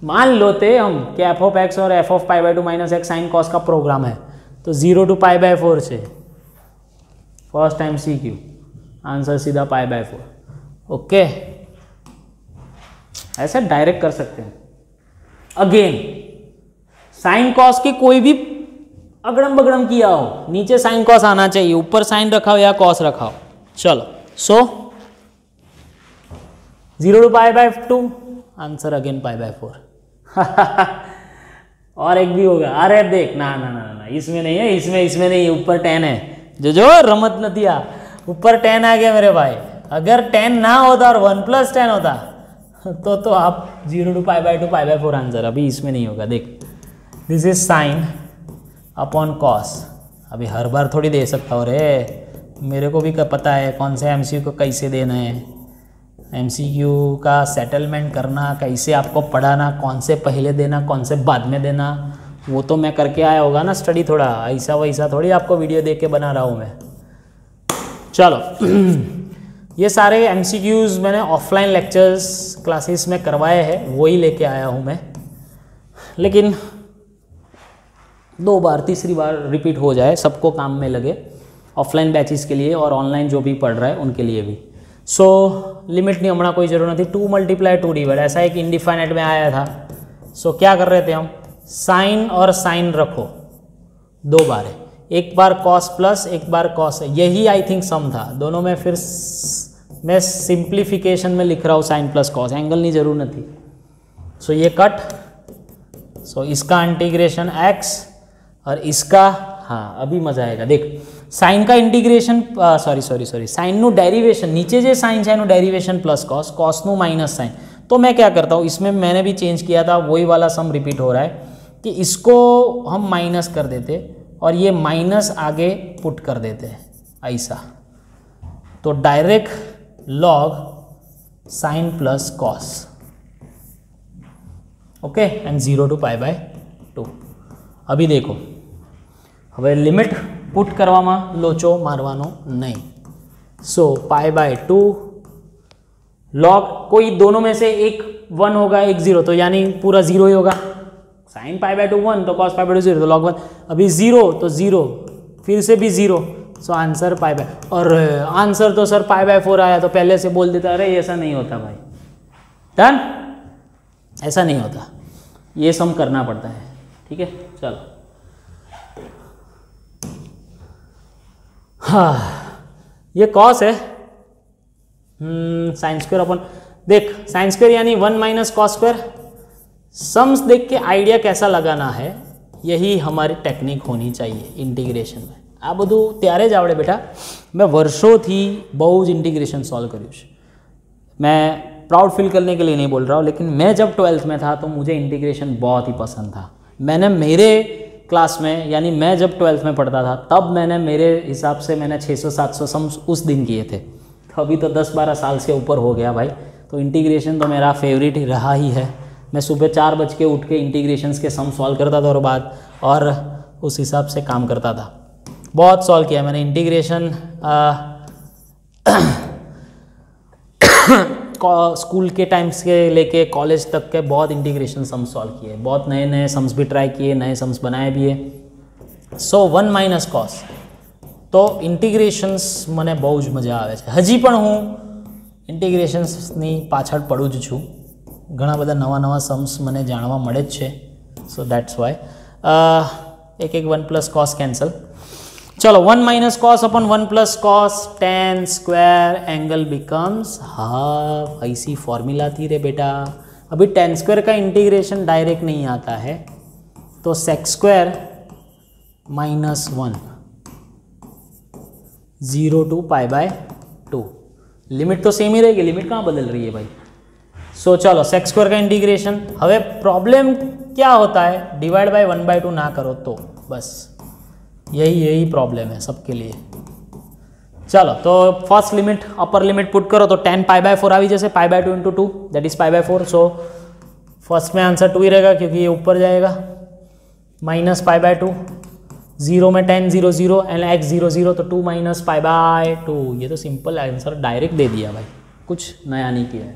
A: मान लोते हम कि f(x) और f(π/2 - x साइन कॉस का प्रोग्राम है, तो 0 to π/4 से फर्स्ट टाइम CQ, आंसर सीधा π/4। ओके ऐसे डायरेक्ट कर सकते हैं। अगेन साइन कॉस की कोई भी अगड़म बगड़म किया हो, नीचे साइन कॉस आना चाहिए, ऊपर साइन रखा हो या कॉस रखा हो। चलो सो 0 to π/2, आंसर अगेन π/4। और एक भी होगा, अरे देख ना ना ना ना, इसमें नहीं है, इसमें नहीं है, ऊपर 10 है। जो रमत न दिया, ऊपर 10 आ गया मेरे भाई। अगर 10 ना होता और 1 + 10 होता तो आप 0 to π/2 π/4 आंसर। अभी इसमें नहीं होगा। देख, this is sine upon cos. अभी हर बार थोड़ी दे सकता हूँ रे, मेरे को भी पता है कौन से एमसीक्यू को कैसे देना है, एमसीक्यू का सेटलमेंट करना, कैसे आपको पढ़ाना, कौन से पहले देना, कौन से बाद में देना, वो तो मैं करके आया होगा ना स्टडी। थोड़ा ऐसा वैसा थोड़ी आपको वीडियो देख के बना रहा हूँ मैं। चलो ये सारे एमसीक्यूज़ मैंने ऑफलाइन लेक्चर्स क्लासेस में करवाए हैं, वही लेके आया हूँ मैं। लेकिन 2 बार 3री बार रिपीट हो जाए, सबको काम में लगे, ऑफलाइन बैचेस के लिए और ऑनलाइन जो भी पढ़ रहा है उनके लिए भी। सो लिमिट नहीं होना कोई ज़रूरत नहीं। 2 × 2 ऐसा एक इनडिफाइनाइट में आया था। सो क्या कर रहे थे हम, साइन और साइन रखो 2 बार है, एक बार कॉस प्लस एक बार कॉस है, यही आई थिंक सम था दोनों में। फिर मैं सिंप्लीफिकेशन में लिख रहा हूँ साइन प्लस कॉस, एंगल नहीं जरूर न थी। सो ये कट, सो इसका इंटीग्रेशन x और इसका, हाँ अभी मजा आएगा। देख साइन का इंटीग्रेशन, सॉरी साइन नु डेरिवेशन, नीचे जो साइन है नु डेरिवेशन प्लस कॉस, कॉस नु माइनस साइन। तो मैं क्या करता हूँ, इसमें मैंने भी चेंज किया था, वही वाला सम रिपीट हो रहा है कि इसको हम माइनस कर देते और ये माइनस आगे पुट कर देते हैं ऐसा। तो direct log sign plus cos, okay, and 0 to π/2। अभी देखो, હવે લિમિટ પુટ કરવામાં લોચો મારવાનો નહીં। सो π/2 लॉग, कोई दोनों में से एक 1 होगा एक 0, तो यानी पूरा 0 ही होगा। साइन π/2 1 तो कॉस π/2 0, तो लॉग 1। अभी 0 तो 0, फिर से भी 0, सो आंसर π/, और आंसर तो सर π/4 आया, तो पहले से बोल देता अरे ऐसा नहीं होता भाई। डन, ऐसा नहीं होता, ये सम करना पड़ता है। ठीक है, चलो। हाँ, ये कॉस है, साइन स्क्वायर अपन, देख साइन स्क्वायर यानी 1 - कॉस स्क्वायर। सम्स देख के आइडिया कैसा लगाना है, यही हमारी टेक्निक होनी चाहिए इंटीग्रेशन में। आ બધું ત્યારે જ આવડે બેટા, मैं વર્ષોથી બહુ જ इंटीग्रेशन सॉल्व કર્યું છે। मैं प्राउड फील करने के लिए नहीं बोल रहा हूँ, लेकिन मैं जब 12th में था तो मुझे इंटीग्रेशन बहुत ही पसंद था। मैंने मेरे क्लास में, यानी मैं जब 12th में पढ़ता था तब मैंने मेरे हिसाब से मैंने 600-700 सम्स उस दिन किए थे। तो अभी तो 10-12 साल से ऊपर हो गया भाई। तो इंटीग्रेशन तो मेरा फेवरेट ही रहा ही है। मैं सुबह 4 बज के उठ के इंटीग्रेशंस के सम सॉल्व करता था और उस हिसाब से काम करता था। बहुत सॉल्व किया मैंने इंटीग्रेशन, स्कूल के टाइम्स के लेके कॉलेज तक के बहुत इंटीग्रेशन सम्स सॉल्व किए, बहुत नए नए सम्स भी ट्राई किए, नए सम्स बनाए भी है। सो 1 - कॉस, तो इंटीग्रेशंस મને બહુ જ મજા આવે છે। હજી પણ હું ઇન્ટિગ્રેશન્સની પાછળ પડું જ છું, ઘણા બધા નવા નવા सम्स મને જાણવા મળે જ છે। સો દેટ્સ વાય એક 1 + कॉस कैंसल। चलो 1 - कॉस अपन 1 + cos tan square angle becomes half. ऐसी फॉर्मूला थी रे बेटा। अभी tan स्क्वायर का इंटीग्रेशन डायरेक्ट नहीं आता है, तो sec स्क्वायर -1 0 to π/2। लिमिट तो सेम ही रहेगी, लिमिट कहाँ बदल रही है भाई। सो चलो sec स्क्वायर का इंटीग्रेशन। हमें प्रॉब्लम क्या होता है, डिवाइड बाय 1/2 ना करो तो बस यही प्रॉब्लम है सबके लिए। चलो तो first limit upper limit put करो तो tan π/4 आ जैसे π/2 × 2 दैट इज π/4। सो फर्स्ट में आंसर 2 ही रहेगा क्योंकि ये ऊपर जाएगा, माइनस π/2, 0 में tan 0 0 एंड x 0 0, तो 2 - π/2। ये तो सिंपल आंसर डायरेक्ट दे दिया भाई, कुछ नया नहीं किया है।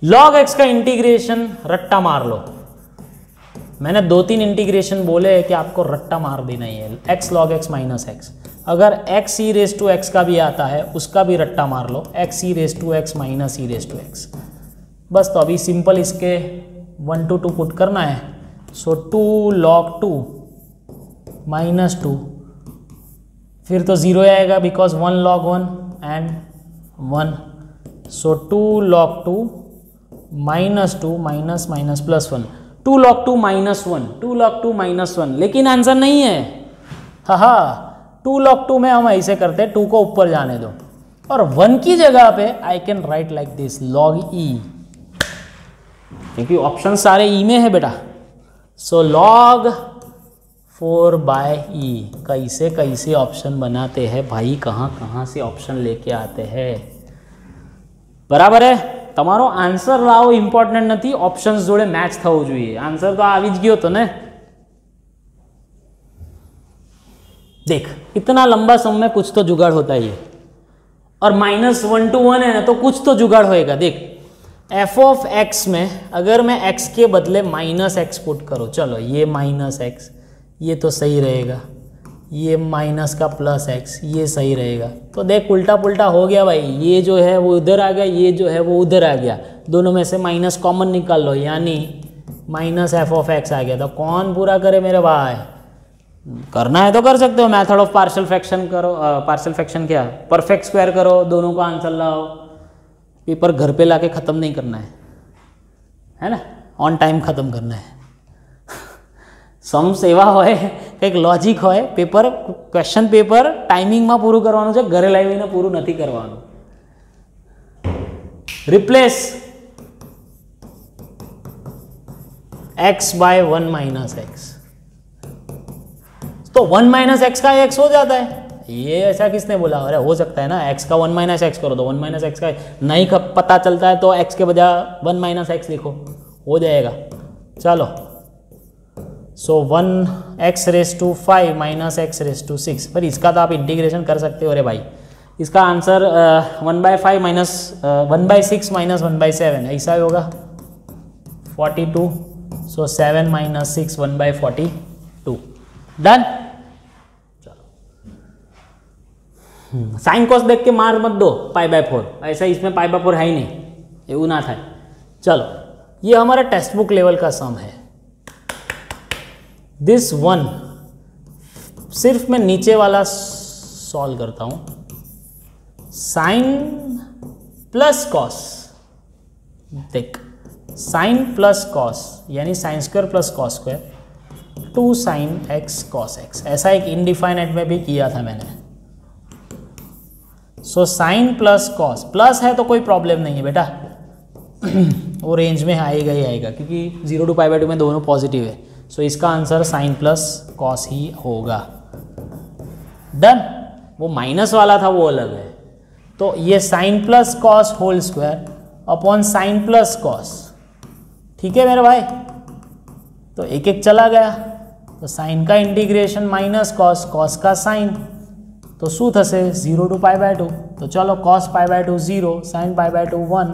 A: log x का इंटीग्रेशन रट्टा मार लो। मैंने 2-3 इंटीग्रेशन बोले कि आपको रट्टा मार देना ही है, x log x - x। अगर x e raise to x का भी आता है उसका भी रट्टा मार लो, x e raise to x minus e raise to x, बस। तो अभी सिंपल इसके 1 to 2 पुट करना है। सो 2 log 2 माइनस 2, फिर तो 0 आएगा because 1 log 1 and 1। So 2 log 2 minus 2 minus minus plus 1, 2 log 2 minus 1, 2 log 2 minus 1, लेकिन आंसर नहीं है। हाँ 2 log 2 में हम ऐसे करते हैं, 2 को ऊपर जाने दो और 1 की जगह पे I can write like this log e, क्योंकि ऑप्शन सारे ई में है बेटा। सो log 4/e। कैसे कैसे ऑप्शन बनाते हैं भाई, कहाँ कहाँ से ऑप्शन लेके आते हैं। बराबर है, તમારો આન્સર લાવો ઇમ્પોર્ટન્ટ નથી, ઓપ્શન્સ જોડે મેચ થવું જોઈએ। આન્સર તો આવી જ ગયો તો ને। देख इतना लंबा समय में कुछ तो जुगाड़ होता ही है, और -1 to 1 है ना, तो कुछ तो जुगाड़ होएगा। देख f ऑफ x में अगर मैं x के बदले -x पुट करो, चलो ये -x, ये तो सही रहेगा, ये माइनस का +x, ये सही रहेगा। तो देख उल्टा पुल्टा हो गया भाई, ये जो है वो उधर आ गया, ये जो है वो उधर आ गया, दोनों में से माइनस कॉमन निकाल लो, यानी -f ऑफ x आ गया। तो कौन पूरा करे मेरे भाई, करना है तो कर सकते हो। मेथड ऑफ पार्शियल फ्रैक्शन करो, पार्शियल फ्रैक्शन क्या, परफेक्ट स्क्वायर करो, दोनों का आंसर लाओ। पेपर घर पे लाके ख़त्म नहीं करना है ना, ऑन टाइम ख़त्म करना है। सम्स एवा होय, एक लॉजिक होय, पेपर क्वेश्चन पेपर टाइमिंग में पूરું કરવાનું છે, ઘરે લાવીને પૂરું નથી કરવાનું। Replace x by 1 minus x, तो 1 minus x का x हो जाता है। ये ऐसा किसने बोला, अरे हो सकता है ना, x का 1 minus x करो तो 1 minus x का नहीं पता चलता है तो x के बजाय 1 minus x लिखो, हो जाएगा। चलो सो 1x रेस टू 5 माइनस x रेस टू 6, पर इसका तो आप इंटीग्रेशन कर सकते हो। अरे भाई इसका आंसर 1/5 माइनस 1/6 माइनस 1/7 ऐसा ही होगा 42। सो 7 माइनस 6 1/42। डन। चलो साइन कॉस देख के मार मत दो π/4, ऐसा इसमें π/4 है ही नहीं, ये ना था। चलो ये हमारा टेक्स्ट बुक लेवल का सम है। दिस वन सिर्फ मैं नीचे वाला सॉल्व करता हूं। साइन प्लस कॉस, देख साइन प्लस कॉस यानी sine square plus cos square 2 sine x cos x, ऐसा एक इनडिफाइनाइट में भी किया था मैंने। सो साइन प्लस कॉस, प्लस है तो कोई प्रॉब्लम नहीं है बेटा, वो रेंज में आएगा ही आएगा, क्योंकि 0 to π/2 में दोनों पॉजिटिव है। सो इसका आंसर साइन प्लस कॉस ही होगा। डन। वो माइनस वाला था वो अलग है। तो ये sine plus cos whole square upon sine plus cos, ठीक है मेरे भाई। तो एक एक चला गया, तो साइन का इंटीग्रेशन माइनस कॉस, कॉस का साइन, तो शू थसे 0 to π/2। तो चलो कॉस π/2 0, साइन π/2 1,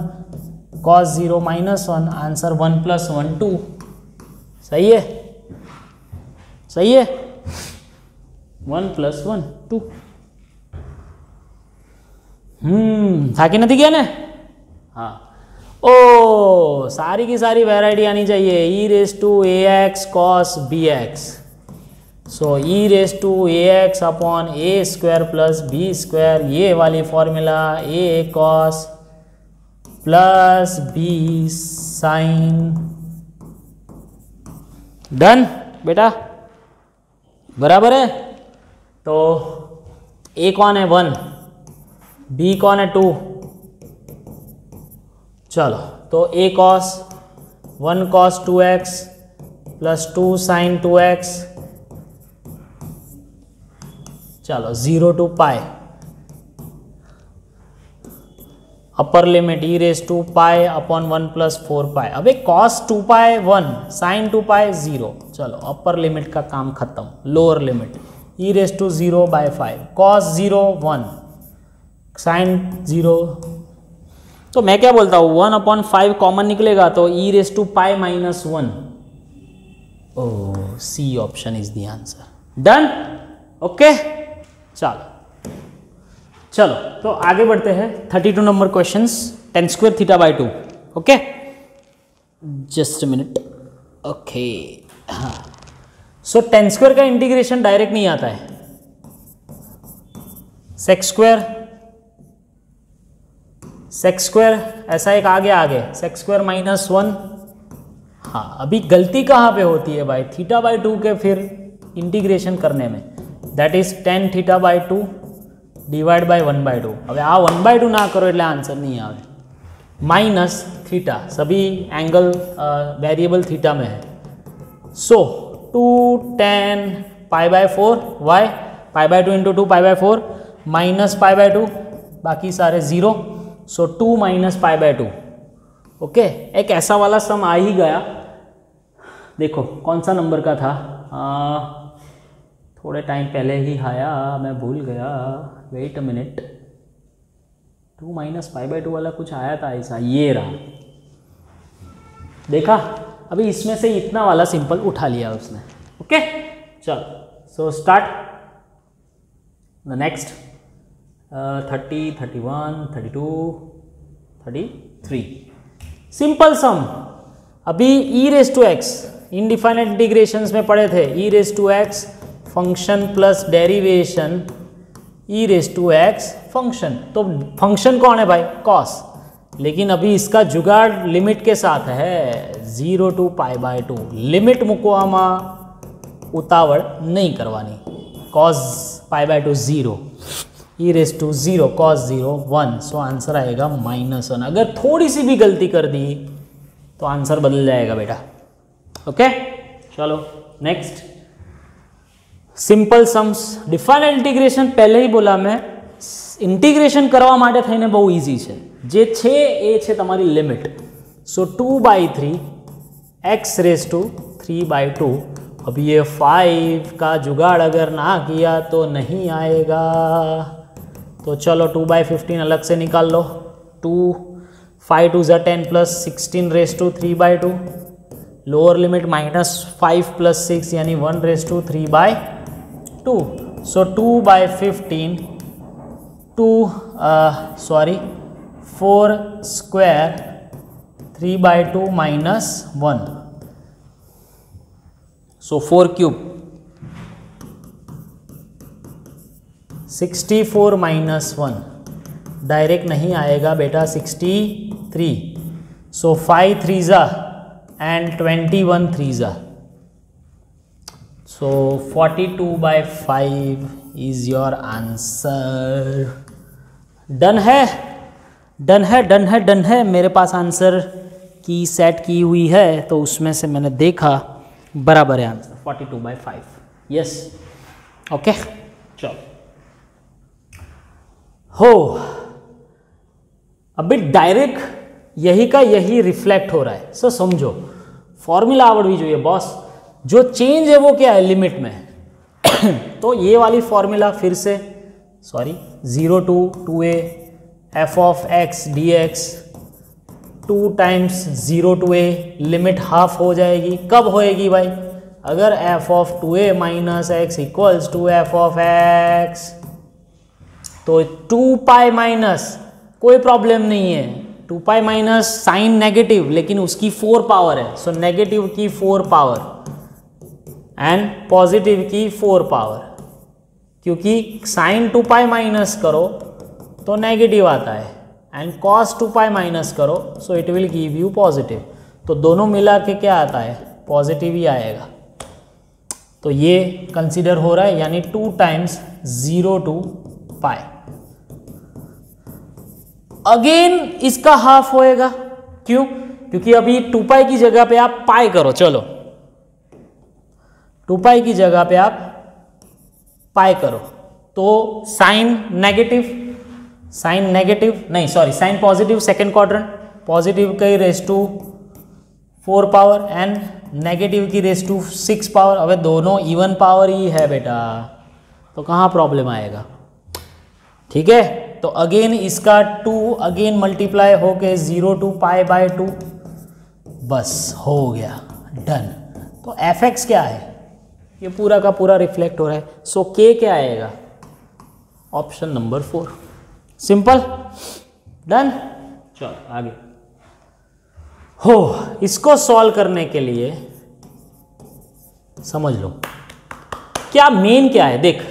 A: कॉस 0 -1, आंसर 1 + 1 2। सही है, सही है, 1 + 1 2। થાકી નથી ગયા ને? हाँ, ओ सारी की सारी वैरायटी आनी चाहिए। e⁴ cos bx, सो e⁴ अपॉन a² + b², ये वाली formula a cos plus b sine. Done बेटा, बराबर है। तो a कौन है 1, b कौन है 2। चलो तो a cos 1 cos 2x plus 2 sin 2x, चलो 0 to π, upper limit e⁴ upon 1 + 4π। अबे cos 2π 1, sin 2π 0, चलो अपर लिमिट का काम खत्म। Lower limit e⁴/5, cos 0 1, sin 0। तो मैं क्या बोलता हूँ 1/5 कॉमन निकलेगा तो e⁻ π-1। Oh C option is the answer. Done. Okay चलो तो आगे बढ़ते हैं 32 number questions. tan square theta by 2। Okay, just a minute. Okay, हाँ, सो tan स्क्वायर का इंटीग्रेशन डायरेक्ट नहीं आता है। सेक स्क्वायर ऐसा एक आगे सेक स्क्वायर -1। हाँ, अभी गलती कहाँ पे होती है भाई? थीटा बाई 2 के फिर इंटीग्रेशन करने में, that is tan theta by 2 divide by 1/2। अब आ 1/2 ना करो એટલે आंसर नहीं आवे। माइनस थीटा, सभी एंगल वेरिएबल थीटा में है। सो 2 tan π/4 वाई π/2 इंटू 2 π/4 माइनस π/2, बाकी सारे 0। सो 2 माइनस π/2। ओके, एक ऐसा वाला सम आ ही गया। देखो कौन सा नंबर का था, थोड़े टाइम पहले ही आया, मैं भूल गया। वेट अ मिनट, 2 माइनस π/2 वाला कुछ आया था ऐसा, ये रहा। देखा, अभी इसमें से इतना वाला सिंपल उठा लिया उसने। ओके, चलो, so start the next. 30, 31, 32, 33। Simple सम। अभी e⁻x इनडिफाइनाइट इंटीग्रेशंस में पढ़े थे। e⁻x function plus derivation e⁻x function. तो फंक्शन कौन है भाई? कॉस। लेकिन अभी इसका जुगाड़ लिमिट के साथ है, 0 to π/2। लिमिट मुकवामा उतावड़ नहीं करवानी। cos π/2 0, e⁻0 cos 0 1। So answer आएगा -1। अगर थोड़ी सी भी गलती कर दी तो आंसर बदल जाएगा बेटा। ओके, चलो next. Simple sums definite integration पहले ही बोला मैं, इंटीग्रेशन करवा माटे थईने बहु इजी छे। जे छे ए छे तमारी लिमिट। सो 2/3 x⁻3/2। अब ये 5 का जुगाड़ अगर ना किया तो नहीं आएगा। तो चलो 2/15 अलग से निकाल लो। 2 5 2 = 10 प्लस 16⁻3/2। लोअर लिमिट -5 + 6 यानी 1⁻3/2। सो 2/15 4 स्क्वायर 3/2 -1। सो 4 क्यूब 64 -1। डायरेक्ट नहीं आएगा बेटा, 63। सो 5 3s and 21 3s। So 42/5 is your answer। Done है, डन है, डन है, डन है। मेरे पास आंसर की सेट की हुई है तो उसमें से मैंने देखा बराबर है आंसर 42/5। यस, ओके, चलो। हो, अभी डायरेक्ट यही का यही रिफ्लेक्ट हो रहा है। सो समझो, फॉर्मूला आवड़वी જોઈએ बॉस। जो चेंज है वो क्या है? लिमिट में। तो ये वाली फॉर्मूला फिर से, 0 to 2a f(x) dx 2 times 0 to a, limit half हो जाएगी। कब होएगी भाई? अगर f(2a - x) = f(x), तो 2π माइनस कोई प्रॉब्लम नहीं है। 2π माइनस साइन नेगेटिव, लेकिन उसकी 4 पावर है। सो नेगेटिव की 4 पावर एंड पॉजिटिव की 4 पावर, क्योंकि साइन 2π माइनस करो तो नेगेटिव आता है एंड कॉस 2π माइनस करो so it will give you positive. तो दोनों मिला के क्या आता है? पॉजिटिव ही आएगा। तो ये कंसीडर हो रहा है, यानी 2 times 0 to π। अगेन इसका हाफ होएगा। क्यों? क्योंकि अभी 2π की जगह पे आप पाई करो। चलो 2π की जगह पे आप पाई करो तो साइन नेगेटिव नहीं, sine positive second quadrant, positive की raise to 4 power and negative की रेस टू 6 पावर। अब दोनों इवन पावर ही है बेटा, तो कहाँ प्रॉब्लम आएगा? ठीक है, तो अगेन इसका 2 अगेन मल्टीप्लाई होके 0 to π/2, बस हो गया, डन। तो fx क्या है? ये पूरा का पूरा रिफ्लेक्ट हो रहा है। सो k क्या आएगा? Option number 4। Simple, done. चलो आगे। हो, इसको सॉल्व करने के लिए समझ लो क्या मेन क्या है। देख,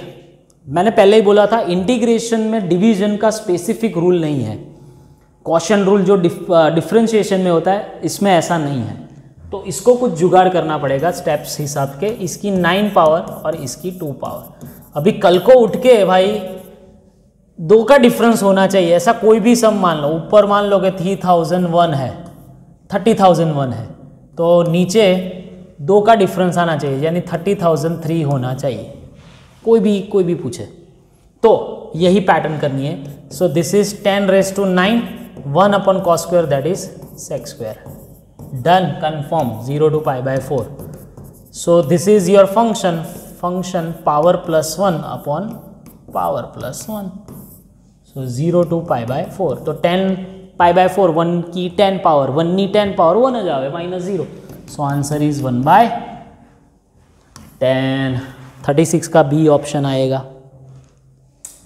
A: मैंने पहले ही बोला था इंटीग्रेशन में डिवीजन का स्पेसिफिक रूल नहीं है। क्वोशिएंट रूल जो डिफरेंशिएशन में होता है, इसमें ऐसा नहीं है। तो इसको कुछ जुगाड़ करना पड़ेगा स्टेप्स हिसाब के। इसकी 9 पावर और इसकी 2 पावर। अभी कल को उठ के भाई 2 का डिफरेंस होना चाहिए, ऐसा कोई भी सम मान लो। ऊपर मान लो कि 3001 है, 30,001 है, तो नीचे 2 का डिफरेंस आना चाहिए, यानी 30,003 होना चाहिए। कोई भी पूछे तो यही पैटर्न करनी है। So this is 10⁹, 1 upon cos square, that is sec square. Done, confirm, 0 to π/4। So this is your function power +1 upon power +1। So 0 to π/4, तो 10 π/4, 1 की 10 पावर, 1 ની 10 पावर 1 જ આવે, -0। So answer is 1/10। 36 का बी ऑप्शन आएगा।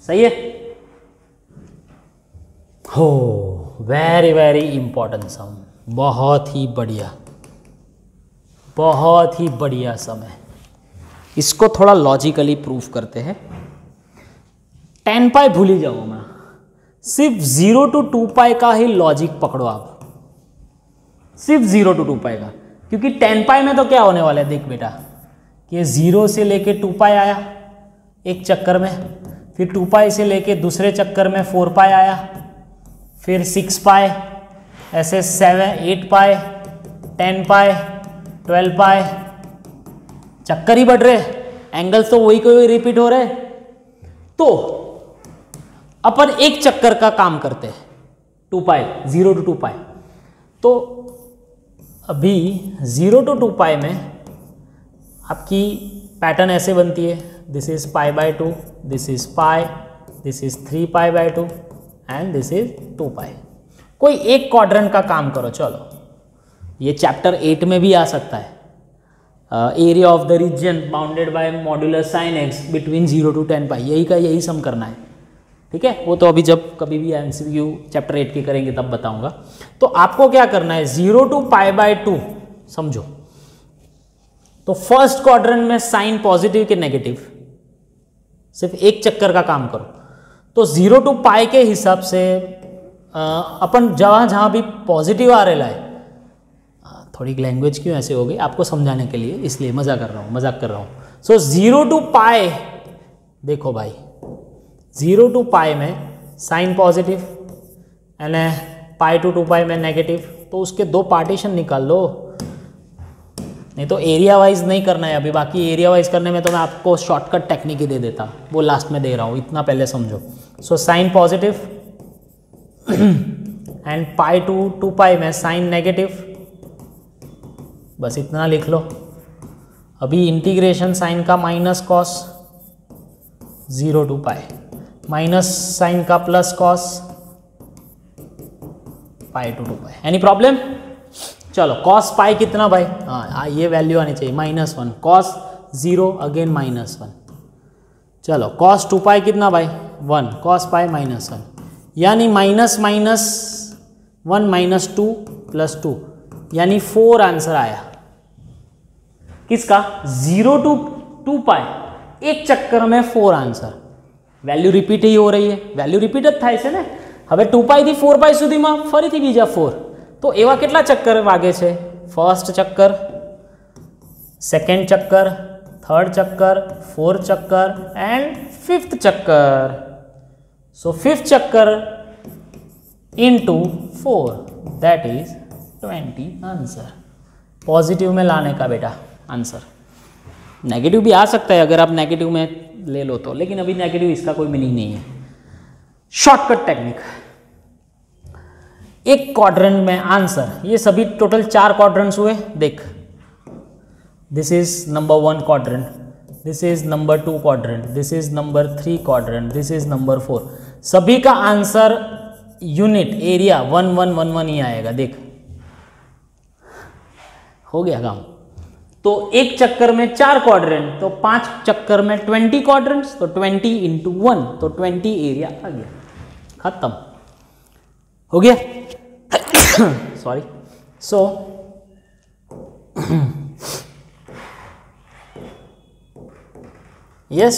A: सही है। हो, वेरी वेरी इंपॉर्टेंट सम, बहुत ही बढ़िया सम है। इसको थोड़ा लॉजिकली प्रूफ करते हैं। 10 पाई भूल ही जाओ, मैं सिर्फ 0 to 2 पाई का ही लॉजिक पकड़ो आप, सिर्फ 0 to 2 पाई का। क्योंकि 10 पाई में तो क्या होने वाला है, देख बेटा, कि 0 से लेके 2 पाई आया एक चक्कर में, फिर 2 पाई से लेके दूसरे चक्कर में 4 पाई आया, फिर 6 पाई, ऐसे 8 पाई, 10 पाई, 12 पाई, चक्कर ही बढ़ रहे, एंगल्स तो वही कोई रिपीट हो रहे। तो अपन एक चक्कर का काम करते हैं, 2 पाई, 0 to 2 पाई। तो अभी 0 to 2 पाई में आपकी पैटर्न ऐसे बनती है, this is π/2, this is pi, this is 3π/2 and this is 2 pi. कोई एक क्वाड्रेंट का काम करो। चलो, ये चैप्टर 8 में भी आ सकता है। Area of the reason bounded by modulus sin x between 0 to 10 पाई, यही सम करना है। ठीक है, वो तो अभी जब कभी भी MCQ चैप्टर 8 की करेंगे तब बताऊंगा। तो आपको क्या करना है, 0 to π/2 समझो। तो फर्स्ट क्वाड्रेंट में साइन पॉजिटिव के नेगेटिव, सिर्फ एक चक्कर का काम करो। तो 0 to पाई के हिसाब से अपन जहां भी पॉजिटिव आ रहा है, थोड़ी लैंग्वेज क्यों ऐसे हो गई आपको समझाने के लिए, इसलिए मजाक कर रहा हूं। सो 0 to पाई, देखो भाई 0 to पाई में sine positive and pi to 2 pi में नेगेटिव, तो उसके 2 पार्टीशन निकाल लो। नहीं तो एरिया वाइज नहीं करना है अभी, बाकी एरिया वाइज करने में तो मैं आपको शॉर्टकट टेक्निक ही दे देता, वो लास्ट में दे रहा हूँ, इतना पहले समझो। So sine positive and pi to 2 pi में साइन नेगेटिव, बस इतना लिख लो। अभी इंटीग्रेशन साइन का minus cos 0 to pi, minus sine का plus cos pi to 2 pi. Any problem? चलो, कॉस पाई कितना भाई, हाँ ये वैल्यू आनी चाहिए -1, कॉस 0 अगेन -1। चलो, कॉस 2 पाई कितना भाई 1, कॉस पाई -1, यानी -1 -2 + 2 यानी 4 आंसर आया। किसका? 0 to 2 पाई, एक चक्कर में 4 आंसर। वैल्यू रिपीट ही हो रही है, वैल्यू रिपीट જ થાય છે ને। હવે 2 પાઈ થી 4 પાઈ સુધીમાં ફરીથી બીજા 4, तो एवा કેટલા ચક્કર વાગે છે? ફર્સ્ટ ચક્કર, સેકન્ડ ચક્કર, થર્ડ ચક્કર, फोर्थ चक्कर एंड 5th चक्कर। सो 5th चक्कर into 4, that is 20 answer. Positive में लाने का बेटा आंसर, नेगेटिव भी आ सकता है अगर आप नेगेटिव में ले लो तो, लेकिन अभी नेगेटिव इसका कोई मीनिंग नहीं है। शॉर्टकट टेक्निक, एक क्वाड्रेंट में आंसर, ये सभी टोटल 4 क्वाड्रेंट्स हुए। देख, this is number 1 quadrant, this is number 2 quadrant, this is number 3 quadrant, this is number 4। सभी का आंसर यूनिट एरिया 1 1 1 1 ही आएगा। देख, हो गया काम। तो एक चक्कर में 4 क्वाड्रेंट, तो 5 चक्कर में 20 क्वाड्रेंट्स, तो 20 इंटू 1, तो 20 एरिया आ गया, खत्म हो गया। सॉरी। So yes,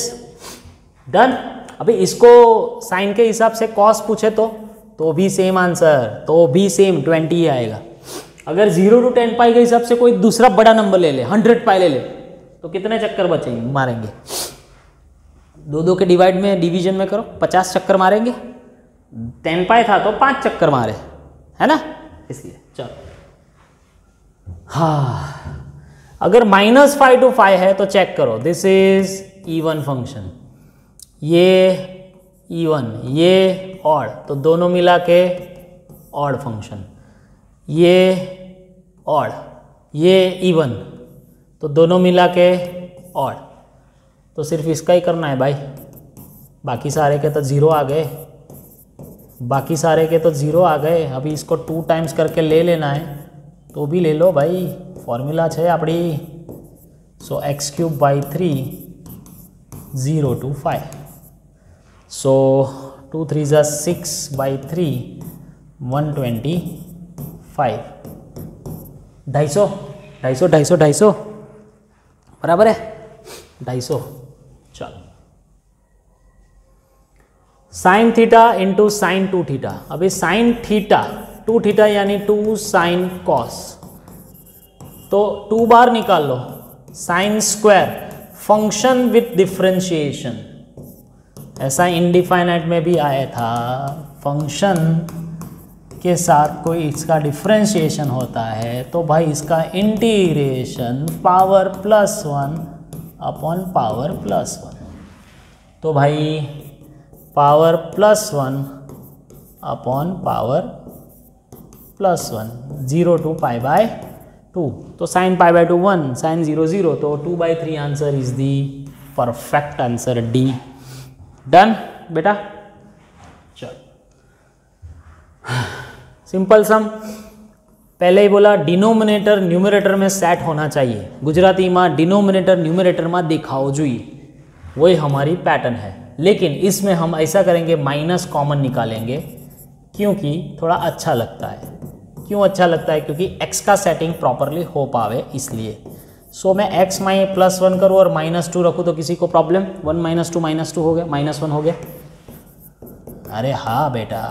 A: done. अभी इसको साइन के हिसाब से कॉस पूछे तो भी सेम आंसर, तो भी सेम 20 ही आएगा। अगर 0 to 10 पाई के हिसाब से कोई दूसरा बड़ा नंबर ले ले, 100 पाई ले ले, तो कितने चक्कर बचेंगे, मारेंगे? 2 के डिवाइड में, डिवीजन में करो, 50 चक्कर मारेंगे। 10 पाई था तो 5 चक्कर मारे, है ना, इसलिए। चलो, हाँ, अगर -5 to 5 है तो चेक करो, दिस इज इवन फंक्शन, ये इवन, ये ऑड, तो दोनों मिला के ऑड फंक्शन, ये ऑड, ये इवन, तो दोनों मिला के ऑड। तो सिर्फ इसका ही करना है भाई, बाकी सारे के तो 0 आ गए, बाकी सारे के तो 0 आ गए। अभी इसको 2 टाइम्स करके ले लेना है तो भी ले लो भाई, फॉर्मूला है अपनी। सो x³/3 0 to 5, so 2 3s are 6/3 125, 250 बराबर है 250। चलो, sine theta into sine 2 theta. अभी साइन थीटा 2 थीटा यानी 2 साइन कॉस, तो 2 बार निकाल लो। Sine square function with differentiation, ऐसा इनडिफाइनाइट में भी आया था, फंक्शन के साथ कोई इसका डिफरेंशिएशन होता है तो भाई इसका इंटीग्रेशन पावर +1 अपॉन पावर +1, तो भाई पावर +1 अपॉन पावर +1, 0 to π/2, तो साइन π/2 1, साइन 0 0, तो 2/3 answer is the perfect answer, D. Done बेटा। चल, सिंपल सम, पहले ही बोला डिनोमिनेटर न्यूमरेटर में सेट होना चाहिए। गुजराती में डिनोमिनेटर न्यूमरेटर में दिखाओ જોઈએ, वही हमारी पैटर्न है। लेकिन इसमें हम ऐसा करेंगे, माइनस कॉमन निकालेंगे, क्योंकि थोड़ा अच्छा लगता है। क्यों अच्छा लगता है? क्योंकि x का सेटिंग प्रॉपरली हो पावे, इसलिए। सो मैं x में +1 करूँ और -2 रखूँ तो किसी को प्रॉब्लम? 1 - 2 -2 हो गया, -1 हो गया। अरे हाँ बेटा,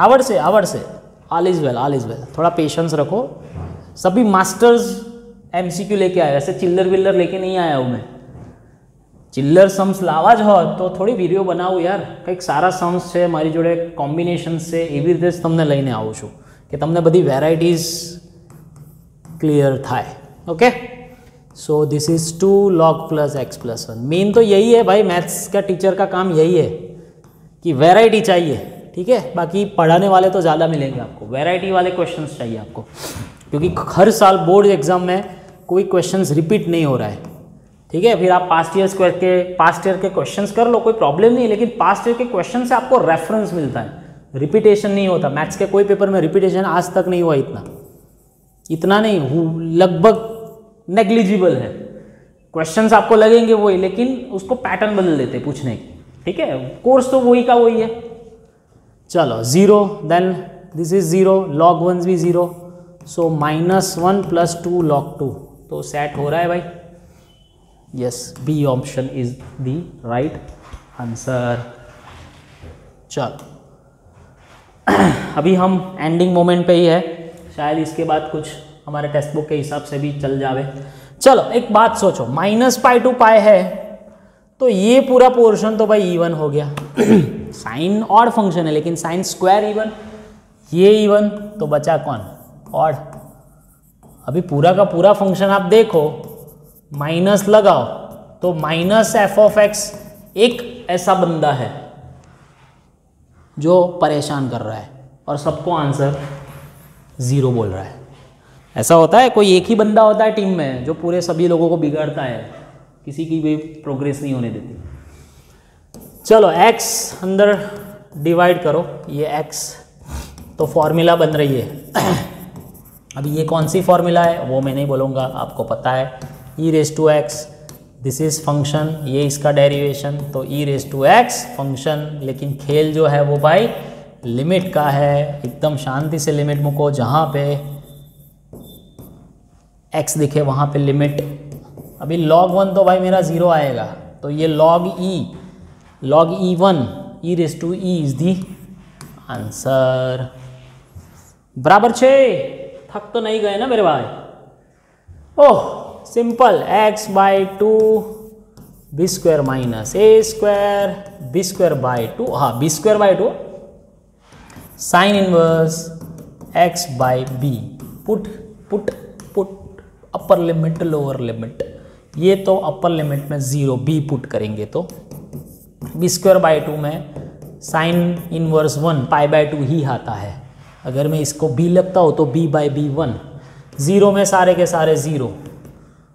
A: आवर्ड से all is well, all is well. थोड़ा पेशेंस रखो। सभी मास्टर्स MCQ लेके आए, ऐसे चिल्लर विल्लर लेके नहीं आया हूँ मैं। चिल्लर सम्स लावा ज होत तो થોડી વિડીયો બનાવું યાર, કંઈક સારા सम्स છે મારી જોડે, કોમ્બિનેશન્સ છે, એવી રીતે જ તમને લઈને આવું છું કે તમને બધી વેરાયટીઝ क्लियर था। Okay, so this is 2 log + x + 1। Main तो यही है भाई, मैथ्स का टीचर का काम यही है कि वैरायटी चाहिए, ठीक है। बाकी पढ़ाने वाले तो ज़्यादा मिलेंगे आपको, वैरायटी वाले क्वेश्चंस चाहिए आपको, क्योंकि हर साल बोर्ड एग्जाम में कोई क्वेश्चंस रिपीट नहीं हो रहा है, ठीक है। फिर आप पास्ट ईयर के क्वेश्चंस कर लो, कोई प्रॉब्लम नहीं है, लेकिन पास्ट ईयर के क्वेश्चन से आपको रेफरेंस मिलता है, रिपीटेशन नहीं होता। मैथ्स के कोई पेपर में रिपीटेशन आज तक नहीं हुआ, इतना नहीं, लगभग नेग्लिजिबल है। क्वेश्चंस आपको लगेंगे वही, लेकिन उसको पैटर्न बदल देते पूछने की, ठीक है। कोर्स तो वही का वही है। चलो 0, देन दिस इज 0, log 1 भी 0, सो -1 + 2 log 2, तो सेट हो रहा है भाई। Yes, B option is the right answer. चलो, अभी हम एंडिंग मोमेंट पे ही है, शायद इसके बाद कुछ हमारे टेक्स्ट बुक के हिसाब से भी चल जावे। चलो एक बात सोचो, -π to π है तो ये पूरा पोर्शन तो भाई इवन हो गया। साइन ऑड फंक्शन है, लेकिन साइन स्क्वायर इवन, ये इवन, तो बचा कौन? ऑड। अभी पूरा का पूरा फंक्शन आप देखो, माइनस लगाओ तो -f(x) एक ऐसा बंदा है जो परेशान कर रहा है और सबको आंसर 0 बोल रहा है। ऐसा होता है, कोई एक ही बंदा होता है टीम में जो पूरे सभी लोगों को बिगाड़ता है, किसी की भी प्रोग्रेस नहीं होने देती। चलो x अंदर डिवाइड करो, ये x, तो फॉर्मूला बन रही है अभी ये कौन सी फॉर्मूला है वो मैं नहीं बोलूँगा, आपको पता है। E raise to x, this is function, ये इसका डेरिवेशन, तो e raise to x function. लेकिन खेल जो है वो भाई लिमिट का है। एकदम शांति से लिमिट मुको, जहाँ पे x दिखे वहाँ पे लिमिट। अभी log 1 तो भाई मेरा 0 आएगा, तो ये log e1 e raise to e is the answer. बराबर 6। थक तो नहीं गए ना मेरे भाई? Oh simple, x by 2 b square minus a square b square by 2, हाँ b square by 2 sine inverse x by b. Put upper limit lower limit, ये तो अपर लिमिट में 0 b पुट करेंगे तो बी स्क्वायर बाई 2 में sine inverse 1 pi by 2 ही आता है। अगर मैं इसको b लगता हूँ तो b बाई बी 1, 0 में सारे के सारे 0,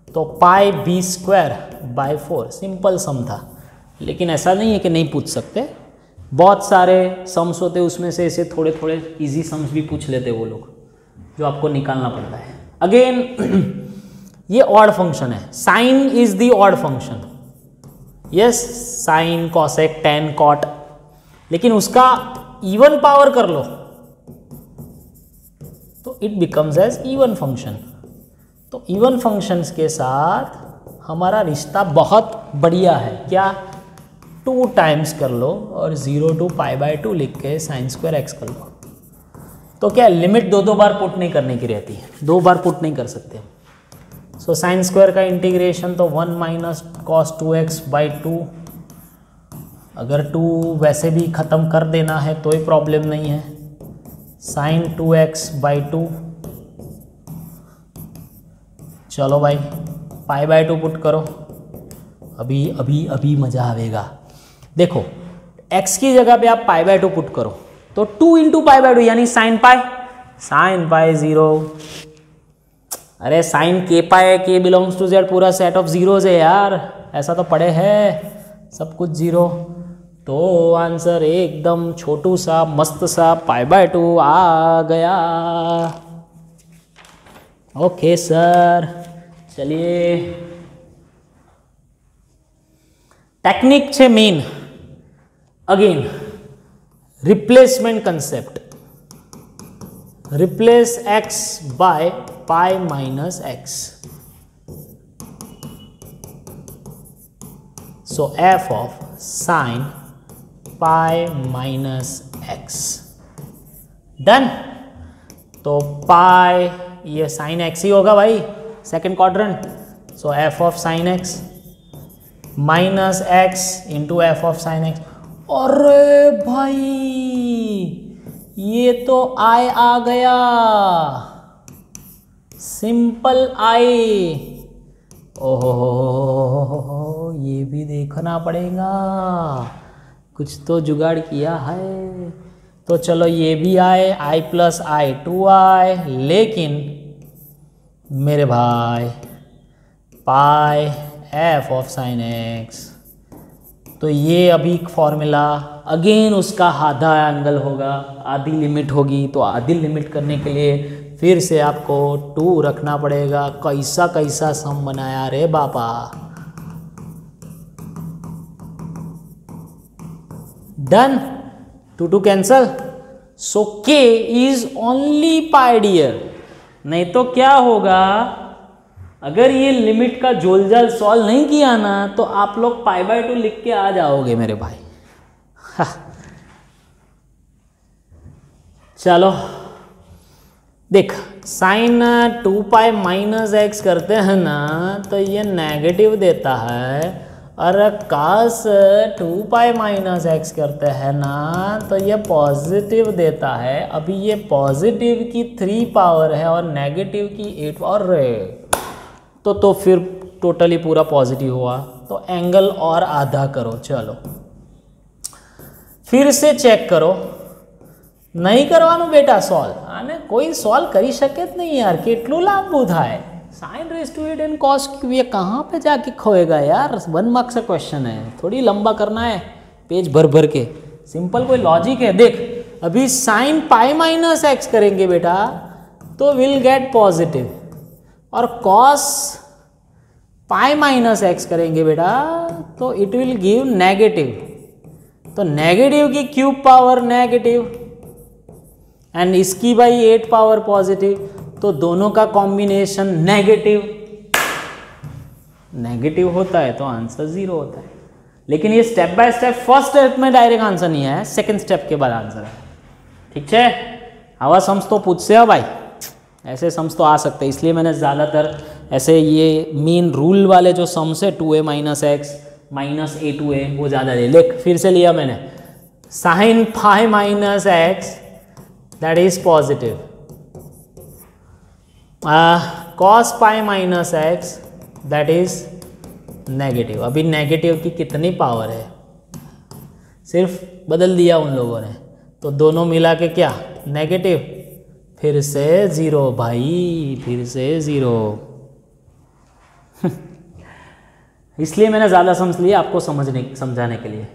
A: तो pi b square by 4। Simple sum था, लेकिन ऐसा नहीं है कि नहीं पूछ सकते, बहुत सारे सम्स होते उसमें से ऐसे थोड़े थोड़े इजी सम्स भी पूछ लेते वो लोग, जो आपको निकालना पड़ता है। अगेन ये ऑड फंक्शन है, sine is the odd function, yes sine cosec tan cot, लेकिन उसका इवन पावर कर लो तो it becomes as even function. तो इवन फंक्शंस के साथ हमारा रिश्ता बहुत बढ़िया है। क्या? 2 टाइम्स कर लो और 0 टू पाई बाई 2 लिख के साइन स्क्वायर एक्स कर लो। तो क्या लिमिट दो बार पुट नहीं करने की रहती है, 2 बार पुट नहीं कर सकते। सो साइन स्क्वायर का इंटीग्रेशन तो 1 माइनस कॉस 2x बाई 2। अगर 2 वैसे भी ख़त्म कर देना है तो ही प्रॉब्लम नहीं है। साइन 2x बाई 2, चलो भाई पाई बाई 2 पुट करो। अभी अभी अभी मज़ा आएगा। देखो x की जगह पे आप पाई बाई 2 पुट करो तो 2 इंटू पाई बाई 2 यानी साइन पाई 0। अरे साइन के पाई, के बिलोंग्स टू जेड, पूरा सेट ऑफ जीरोज है यार, ऐसा तो पढ़े है सब कुछ 0। तो आंसर एकदम छोटू सा मस्त सा पाई बाई 2 आ गया। ओके सर, चलिए टेक्निक છે main. Again replacement concept, replace x by pi minus x। So f of sine pi minus x done. तो पाई ये साइन x ही होगा भाई, second quadrant. So f of sine x minus x into F of sine x। अरे भाई ये तो i आ गया, simple i। ओहो ये भी देखना पड़ेगा, कुछ तो जुगाड़ किया है। तो चलो ये भी आए, i प्लस आई 2i, लेकिन मेरे भाई पाई एफ ऑफ साइन एक्स, तो ये अभी फॉर्मूला अगेन उसका आधा एंगल होगा, आधी लिमिट होगी। तो आधी लिमिट करने के लिए फिर से आपको 2 रखना पड़ेगा। कैसा कैसा सम बनाया रे बापा। Done, 2 cancel. So k is only pi dear. नहीं तो क्या होगा, अगर ये लिमिट का जोलजाल सॉल्व नहीं किया ना तो आप लोग पाई बाई 2 लिख के आ जाओगे मेरे भाई। चलो देख, साइन 2 पाई माइनस एक्स करते हैं ना तो ये नेगेटिव देता है, और कास 2 पाई माइनस एक्स करते हैं ना तो ये पॉजिटिव देता है। अभी ये पॉजिटिव की 3 पावर है और नेगेटिव की 8 पावर तो फिर टोटली पूरा पॉजिटिव हुआ। तो एंगल और आधा करो। चलो फिर से चेक करो, नहीं करवानो बेटा सॉल्व, आने कोई सॉल्व करी शके नहीं यार, કેટલું લાંબુ થાય। Sine raise to 8 and cos cube ये कहाँ पे जाके खोएगा यार, 1 मार्क्स का क्वेश्चन है, थोड़ी लंबा करना है पेज भर भर के। सिंपल कोई लॉजिक है। देख अभी साइन पाई माइनस एक्स करेंगे बेटा तो विल गेट पॉजिटिव, और कॉस पाई माइनस एक्स करेंगे बेटा तो इट विल गिव नेगेटिव। तो नेगेटिव की क्यूब पावर नेगेटिव एंड इसकी बाई 8 पावर पॉजिटिव, तो दोनों का कॉम्बिनेशन नेगेटिव होता है तो आंसर 0 होता है। लेकिन ये step by step, first step में डायरेक्ट आंसर नहीं है, सेकंड स्टेप के बाद आंसर है। ठीक है, आवा सम्स तो पूछ से भाई, ऐसे सम्स तो आ सकते हैं, इसलिए मैंने ज़्यादातर ऐसे ये मेन रूल वाले जो सम्स है 2a minus x minus a2a वो ज़्यादा ले। लेख फिर से लिया मैंने, sine phi minus x that is positive, cos pi minus x that is negative. अभी नेगेटिव की कितनी पावर है, सिर्फ बदल दिया उन लोगों ने, तो दोनों मिला के क्या नेगेटिव, फिर से 0 भाई, फिर से 0। इसलिए मैंने ज़्यादा समझ लिया आपको समझाने के लिए।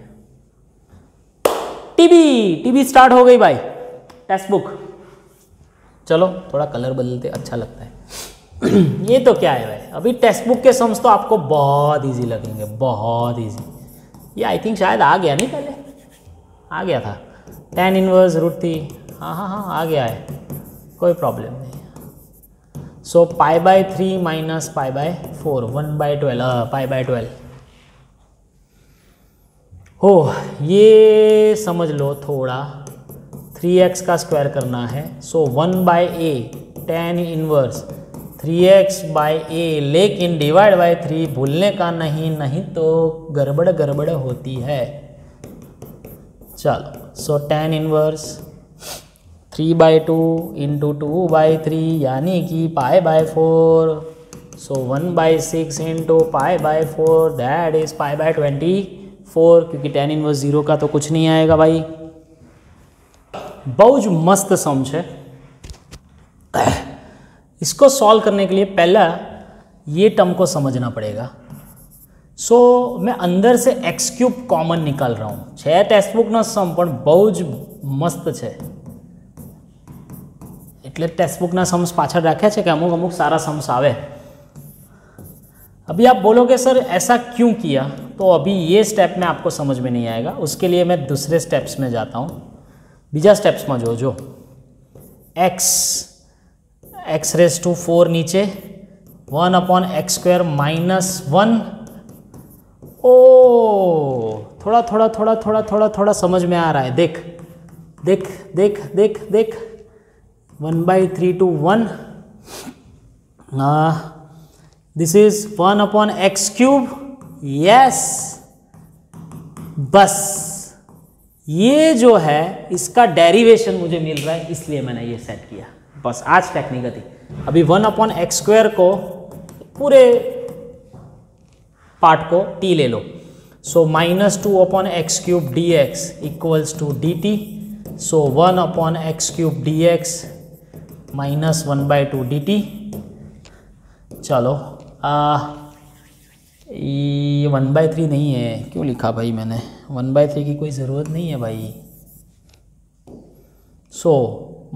A: टीबी स्टार्ट हो गई भाई, टेक्स्ट बुक। चलो थोड़ा कलर बदलते, अच्छा लगता है। ये तो क्या है भाई, अभी टेक्स्ट बुक के सम्स तो आपको बहुत इजी लगेंगे, बहुत इजी। ये आई थिंक शायद आ गया, नहीं पहले आ गया था, tan इनवर्स √3, हाँ आ गया है, कोई प्रॉब्लम नहीं। सो π/3 माइनस π/4 1/12 π/12 हो, ये समझ लो थोड़ा, 3x का स्क्वायर करना है, सो 1/a tan इनवर्स 3x/a, लेकिन डिवाइड बाय 3 भूलने का नहीं तो गड़बड़ होती है। चलो, सो tan इनवर्स 3/2 इंटू 2/3 यानी कि π/4, सो 1/6 इंटू π/4 दैट इज π/24, क्योंकि tan इनवर्स 0 का तो कुछ नहीं आएगा भाई। बहुत मस्त समझ है। इसको सॉल्व करने के लिए पहला ये टर्म को समझना पड़ेगा। सो मैं अंदर से x³ कॉमन निकाल रहा हूँ। 6 टेक्स्ट बुक ना सम पण बहुत मस्त है, એટલે ટેક્સ્ટ બુકના सम्स પાછળ રાખ્યા છે કે અમુક સારા सम्स આવે। अभी आप बोलोगे सर ऐसा क्यों किया, तो अभी ये स्टेप में आपको समझ में नहीं आएगा, उसके लिए मैं दूसरे स्टेप्स में जाता हूँ। बीजा स्टेप्स में जो x⁴ नीचे 1/x² -1। ओ थोड़ा समझ में आ रहा है। देख 1/3 to 1, this is 1/x³। Yes, बस ये जो है इसका डेरिवेशन मुझे मिल रहा है, इसलिए मैंने ये सेट किया। बस आज टेक्निक थी। अभी 1/x² को पूरे पार्ट को t ले लो, so -2/x³ dx equals to dt, so 1/x³ dx -1/2 dt। चलो ये 1/3 नहीं है, क्यों लिखा भाई मैंने, 1/3 की कोई ज़रूरत नहीं है भाई। सो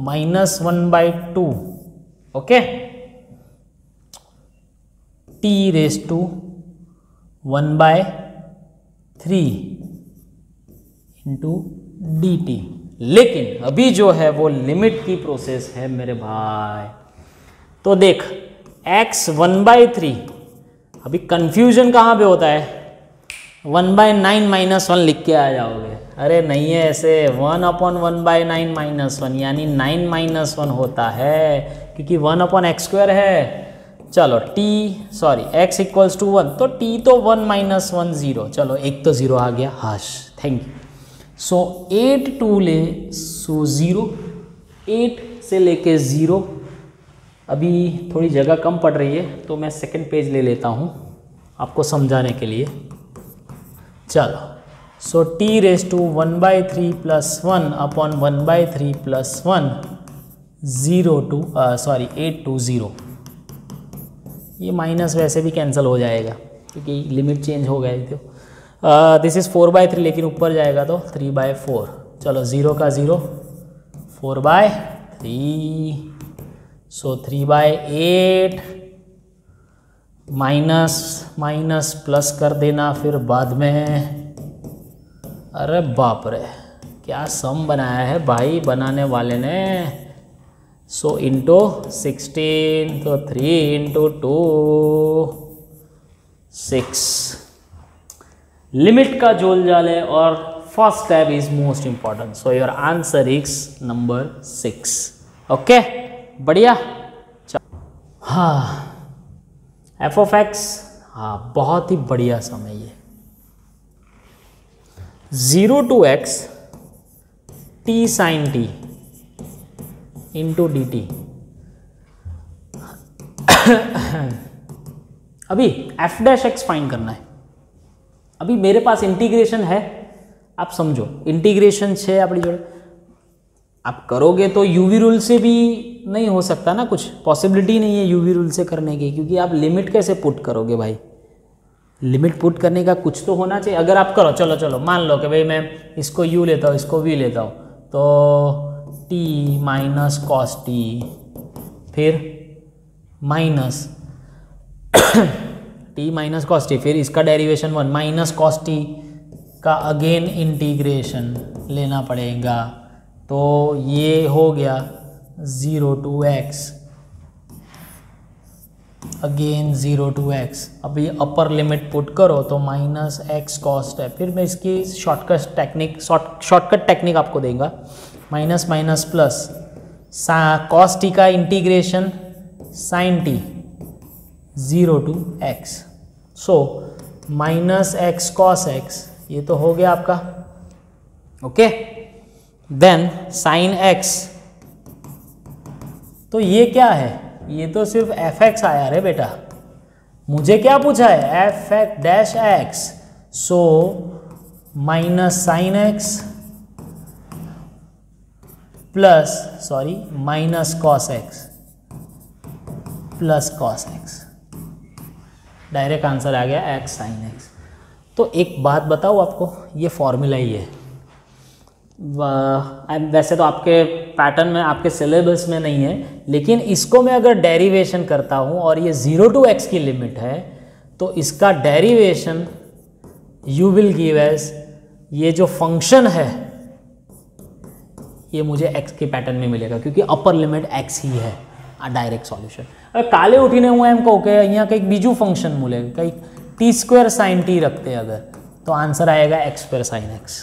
A: -1/2 ओके, t⁻⁴ इंटू dt। लेकिन अभी जो है वो लिमिट की प्रोसेस है मेरे भाई। तो देख x 1/3, अभी कंफ्यूजन कहाँ पे होता है, 1/9 - 1 लिख के आ जाओगे। अरे नहीं है ऐसे, 1/1/9 - 1 यानी 9 - 1 होता है, क्योंकि 1/x² है। चलो x इक्वल्स टू 1, तो t तो 1 - 1 0, चलो एक तो 0 आ गया, हाश, थैंक यू। सो 8 2 ले, सो 0, 8 से लेके 0। अभी थोड़ी जगह कम पड़ रही है तो मैं सेकंड पेज ले लेता हूँ आपको समझाने के लिए। चलो, सो t⁻⁴ 1/3 + 1/1/3 + 1 8 to 0। ये माइनस वैसे भी कैंसिल हो जाएगा क्योंकि लिमिट चेंज हो गई थी। दिस इज़ 4/3, लेकिन ऊपर जाएगा तो 3/4। चलो 0 का 0, 4/3। सो 3/8 माइनस माइनस प्लस कर देना फिर बाद में। अरे बाप रे, क्या सम बनाया है भाई बनाने वाले ने। सो इंटू 16, तो 3 इंटू 2 6। लिमिट का जोल जाल है और first step is most important. So your answer is number 6। Okay, बढ़िया। हाँ, एफ ऑफ एक्स, हाँ बहुत ही बढ़िया सम है ये। 0 to x t sin t into D T. अभी एफ डैश एक्स फाइंड करना है। अभी मेरे पास इंटीग्रेशन है, आप समझो इंटीग्रेशन है अपनी जोड़े। आप करोगे तो यूवी रूल से भी नहीं हो सकता ना, कुछ पॉसिबिलिटी नहीं है यूवी रूल से करने की, क्योंकि आप लिमिट कैसे पुट करोगे भाई। लिमिट पुट करने का कुछ तो होना चाहिए। अगर आप करो, चलो चलो मान लो कि भाई मैं इसको u लेता हूँ, इसको v लेता हूँ, तो t माइनस कॉस टी, फिर minus t minus cos T, फिर इसका डेरिवेशन 1 माइनस कॉस टी का अगेन इंटीग्रेशन लेना पड़ेगा। तो ये हो गया 0 to x, again 0 to x। अब ये अपर लिमिट पुट करो तो माइनस एक्स कॉस्ट है। फिर मैं इसकी शॉर्टकट टेक्निक आपको देगा। Minus minus plus cos t का integration sine t 0 to x। So minus x cos x, ये तो हो गया आपका। ओके, देन साइन एक्स, तो ये क्या है, ये तो सिर्फ एफ एक्स आया रे बेटा। मुझे क्या पूछा है, f x dash x. So minus sine x plus sorry minus cos x plus cos x. Direct answer आ गया एक्स साइन एक्स। तो एक बात बताओ आपको, ये फॉर्मूला ही है। वैसे तो आपके पैटर्न में, आपके सिलेबस में नहीं है, लेकिन इसको मैं अगर डेरिवेशन करता हूँ और ये 0 to x की लिमिट है, तो इसका derivation you will give as, ये जो फंक्शन है ये मुझे x के पैटर्न में मिलेगा, क्योंकि अपर लिमिट x ही है। Direct solution. अगर काले उठीने हुए एम को के यहाँ कहीं बीजू फंक्शन मिलेगा, कहीं t² sin t रखते अगर, तो आंसर आएगा x² sin x।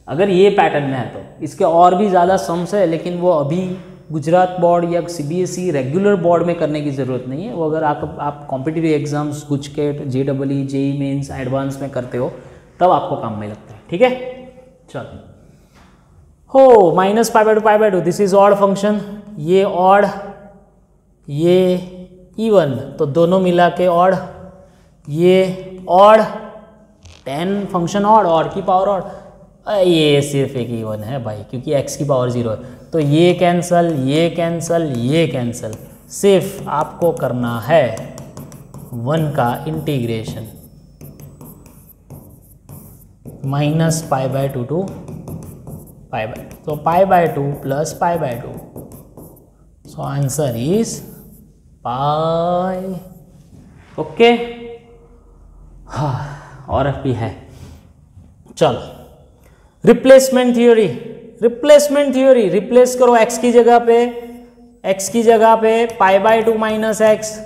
A: अगर ये पैटर्न में है तो इसके और भी ज़्यादा सम्स है, लेकिन वो अभी गुजरात बोर्ड या CBSE रेगुलर बोर्ड में करने की ज़रूरत नहीं है। वो अगर आप competitive exams GUJCET, JEE, JEE mains, advance में करते हो तब आपको काम में लगता है। ठीक है, चलो। हो minus π/2 this is odd function, ये ऑड ये इवन, तो दोनों मिला के ऑड, ये ऑड 10 फंक्शन ऑड की पावर ऑड, ये सिर्फ एक इवन है भाई, क्योंकि x की पावर 0 है। तो ये कैंसल, ये कैंसल, ये कैंसल, सिर्फ आपको करना है 1 का इंटीग्रेशन माइनस π/2 टू π/2, तो π/2 plus π/2। So answer is pi. Okay, हाँ और भी है। चलो, रिप्लेसमेंट थ्योरी, रिप्लेस करो x की जगह पे π/2 माइनस एक्स,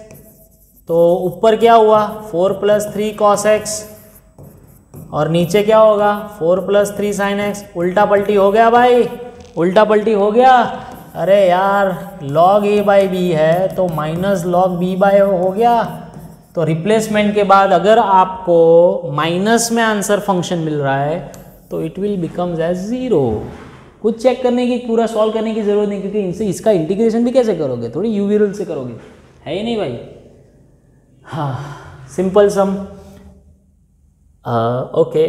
A: तो ऊपर क्या हुआ 4 + 3 cos x, और नीचे क्या होगा 4 + 3 sin x। उल्टा पलटी हो गया भाई, उल्टा पलटी हो गया। अरे यार log a/b है तो माइनस log b/a हो गया। तो रिप्लेसमेंट के बाद अगर आपको माइनस में आंसर फंक्शन मिल रहा है तो इट विल बिकम्स एज 0। कुछ चेक करने की, पूरा सॉल्व करने की जरूरत नहीं, क्योंकि इनसे इसका इंटीग्रेशन भी कैसे करोगे, थोड़ी यूवी रूल से करोगे, है ही नहीं भाई। हाँ, सिंपल सम। ओके,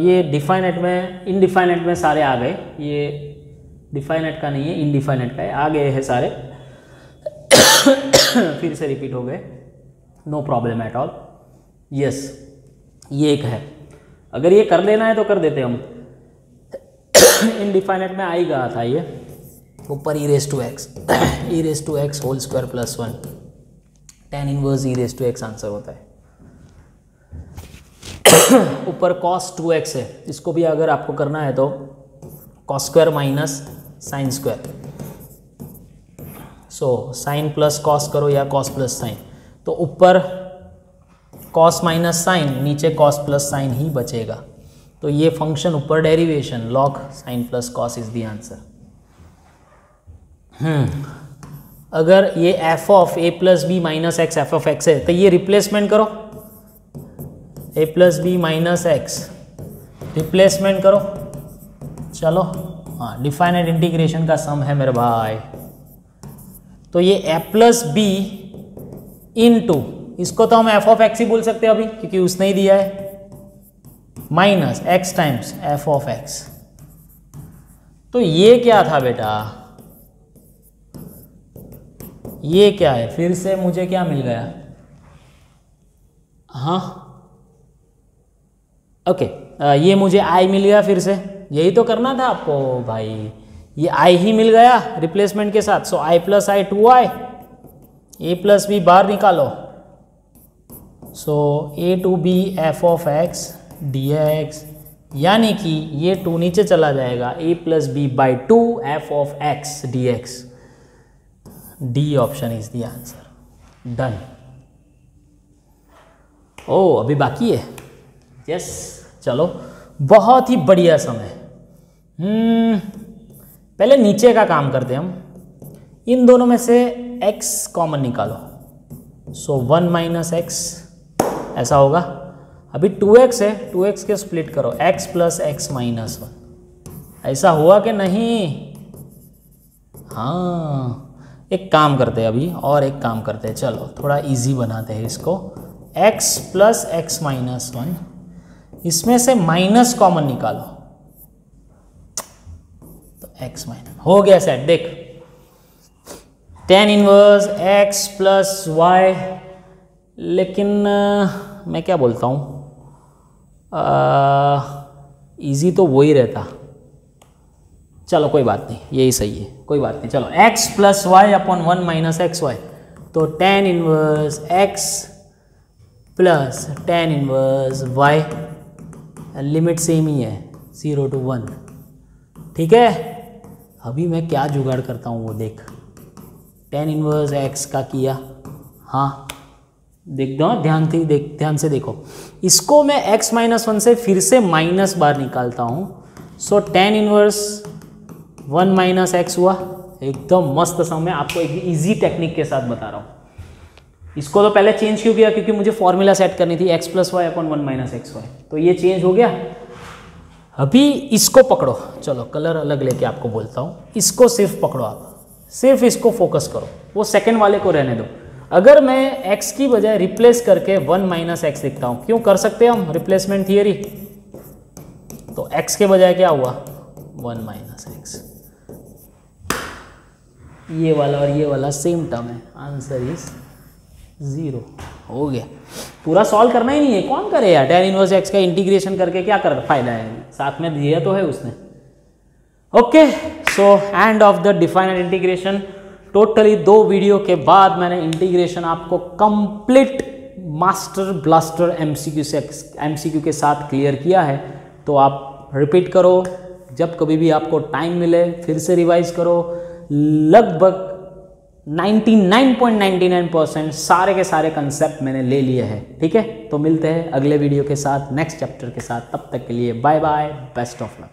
A: ये डिफाइनेट में, इनडिफाइनेट में सारे आ गए। ये डिफाइनेट का नहीं है, इनडिफाइनेट का है, आ गए हैं सारे। फिर से रिपीट हो गए, no problem at all. Yes, ये एक है, अगर ये कर लेना है तो कर देते हम। इनडिफाइनेट में आ ही गया था ये, ऊपर e raise to x e raise to x whole square plus 1 tan inverse e raise to x answer होता है। ऊपर cos 2x है, इसको भी अगर आपको करना है तो cos square minus sine square, so sine plus cos करो या कॉस प्लस साइन, तो ऊपर cos माइनस साइन, नीचे cos प्लस साइन ही बचेगा। तो ये फंक्शन ऊपर derivation log sine plus cos is the answer. अगर ये f of a plus b minus x f of x है तो ये रिप्लेसमेंट करो, a plus b minus x replacement करो। चलो हाँ, डिफाइनाइट इंटीग्रेशन का सम है मेरे भाई। तो ये a plus b into, इसको तो हम f ऑफ एक्स ही बोल सकते हैं अभी क्योंकि उसने ही दिया है, minus x times f of x। तो ये क्या था बेटा, ये क्या है, फिर से मुझे क्या मिल गया, हाँ ओके, ये मुझे i मिल गया, फिर से यही तो करना था आपको भाई, ये i ही मिल गया रिप्लेसमेंट के साथ। So i plus I 2i, a plus b बाहर निकालो, so a to b f of x dx, यानी कि ये 2 नीचे चला जाएगा, a plus b by 2 f of x dx। D option is the answer. Done. Oh अभी बाकी है, यस चलो बहुत ही बढ़िया समय। पहले नीचे का काम करते हैं हम, इन दोनों में से x कॉमन निकालो, सो 1 माइनस एक्स ऐसा होगा। अभी 2x है, 2x के स्प्लिट करो, x प्लस एक्स माइनस 1, ऐसा हुआ कि नहीं। हाँ एक काम करते हैं अभी, और एक काम करते हैं, चलो थोड़ा इजी बनाते हैं इसको। x प्लस एक्स माइनस 1, इसमें से माइनस कॉमन निकालो, तो x माइनस हो गया सेट। देख tan inverse x plus y, लेकिन मैं क्या बोलता हूँ, इजी तो वही रहता, चलो कोई बात नहीं, यही सही है, कोई बात नहीं। चलो x plus y upon 1 minus x y, तो tan inverse x plus tan इनवर्स y, लिमिट सेम ही है 0 to 1, ठीक है। अभी मैं क्या जुगाड़ करता हूँ वो देख, tan इनवर्स x का किया, हाँ देख दो ध्यान से देखो, इसको मैं x माइनस 1 से फिर से माइनस बार निकालता हूँ, सो tan इनवर्स 1 माइनस एक्स हुआ। एकदम मस्त समय, आपको एक इजी टेक्निक के साथ बता रहा हूँ। इसको तो पहले चेंज क्यों किया, क्योंकि मुझे फॉर्मूला सेट करनी थी x plus y upon 1 minus x y, तो ये चेंज हो गया। अभी इसको पकड़ो, चलो कलर अलग लेके आपको बोलता हूँ, इसको सिर्फ पकड़ो आप, सिर्फ इसको फोकस करो, वो सेकेंड वाले को रहने दो। अगर मैं x की बजाय रिप्लेस करके 1 माइनस एक्स लिखता हूँ, क्यों कर सकते हैं हम रिप्लेसमेंट थियरी, तो x के बजाय क्या हुआ 1 माइनस एक्स, ये वाला और ये वाला सेम टर्म है, आंसर इज 0। हो गया, पूरा सॉल्व करना ही नहीं है, कौन करे यार, tan इनवर्स x का इंटीग्रेशन करके क्या कर फायदा है, साथ में दिया तो है उसने। Okay so end of the definite integration. Totally 2 video के बाद मैंने इंटीग्रेशन आपको कंप्लीट मास्टर ब्लास्टर एमसीक्यू के साथ क्लियर किया है। तो आप रिपीट करो, जब कभी भी आपको टाइम मिले फिर से रिवाइज करो। लगभग 99.99% सारे के सारे कंसेप्ट मैंने ले लिए हैं, ठीक है। तो मिलते हैं अगले वीडियो के साथ, नेक्स्ट चैप्टर के साथ, तब तक के लिए bye bye, best of luck.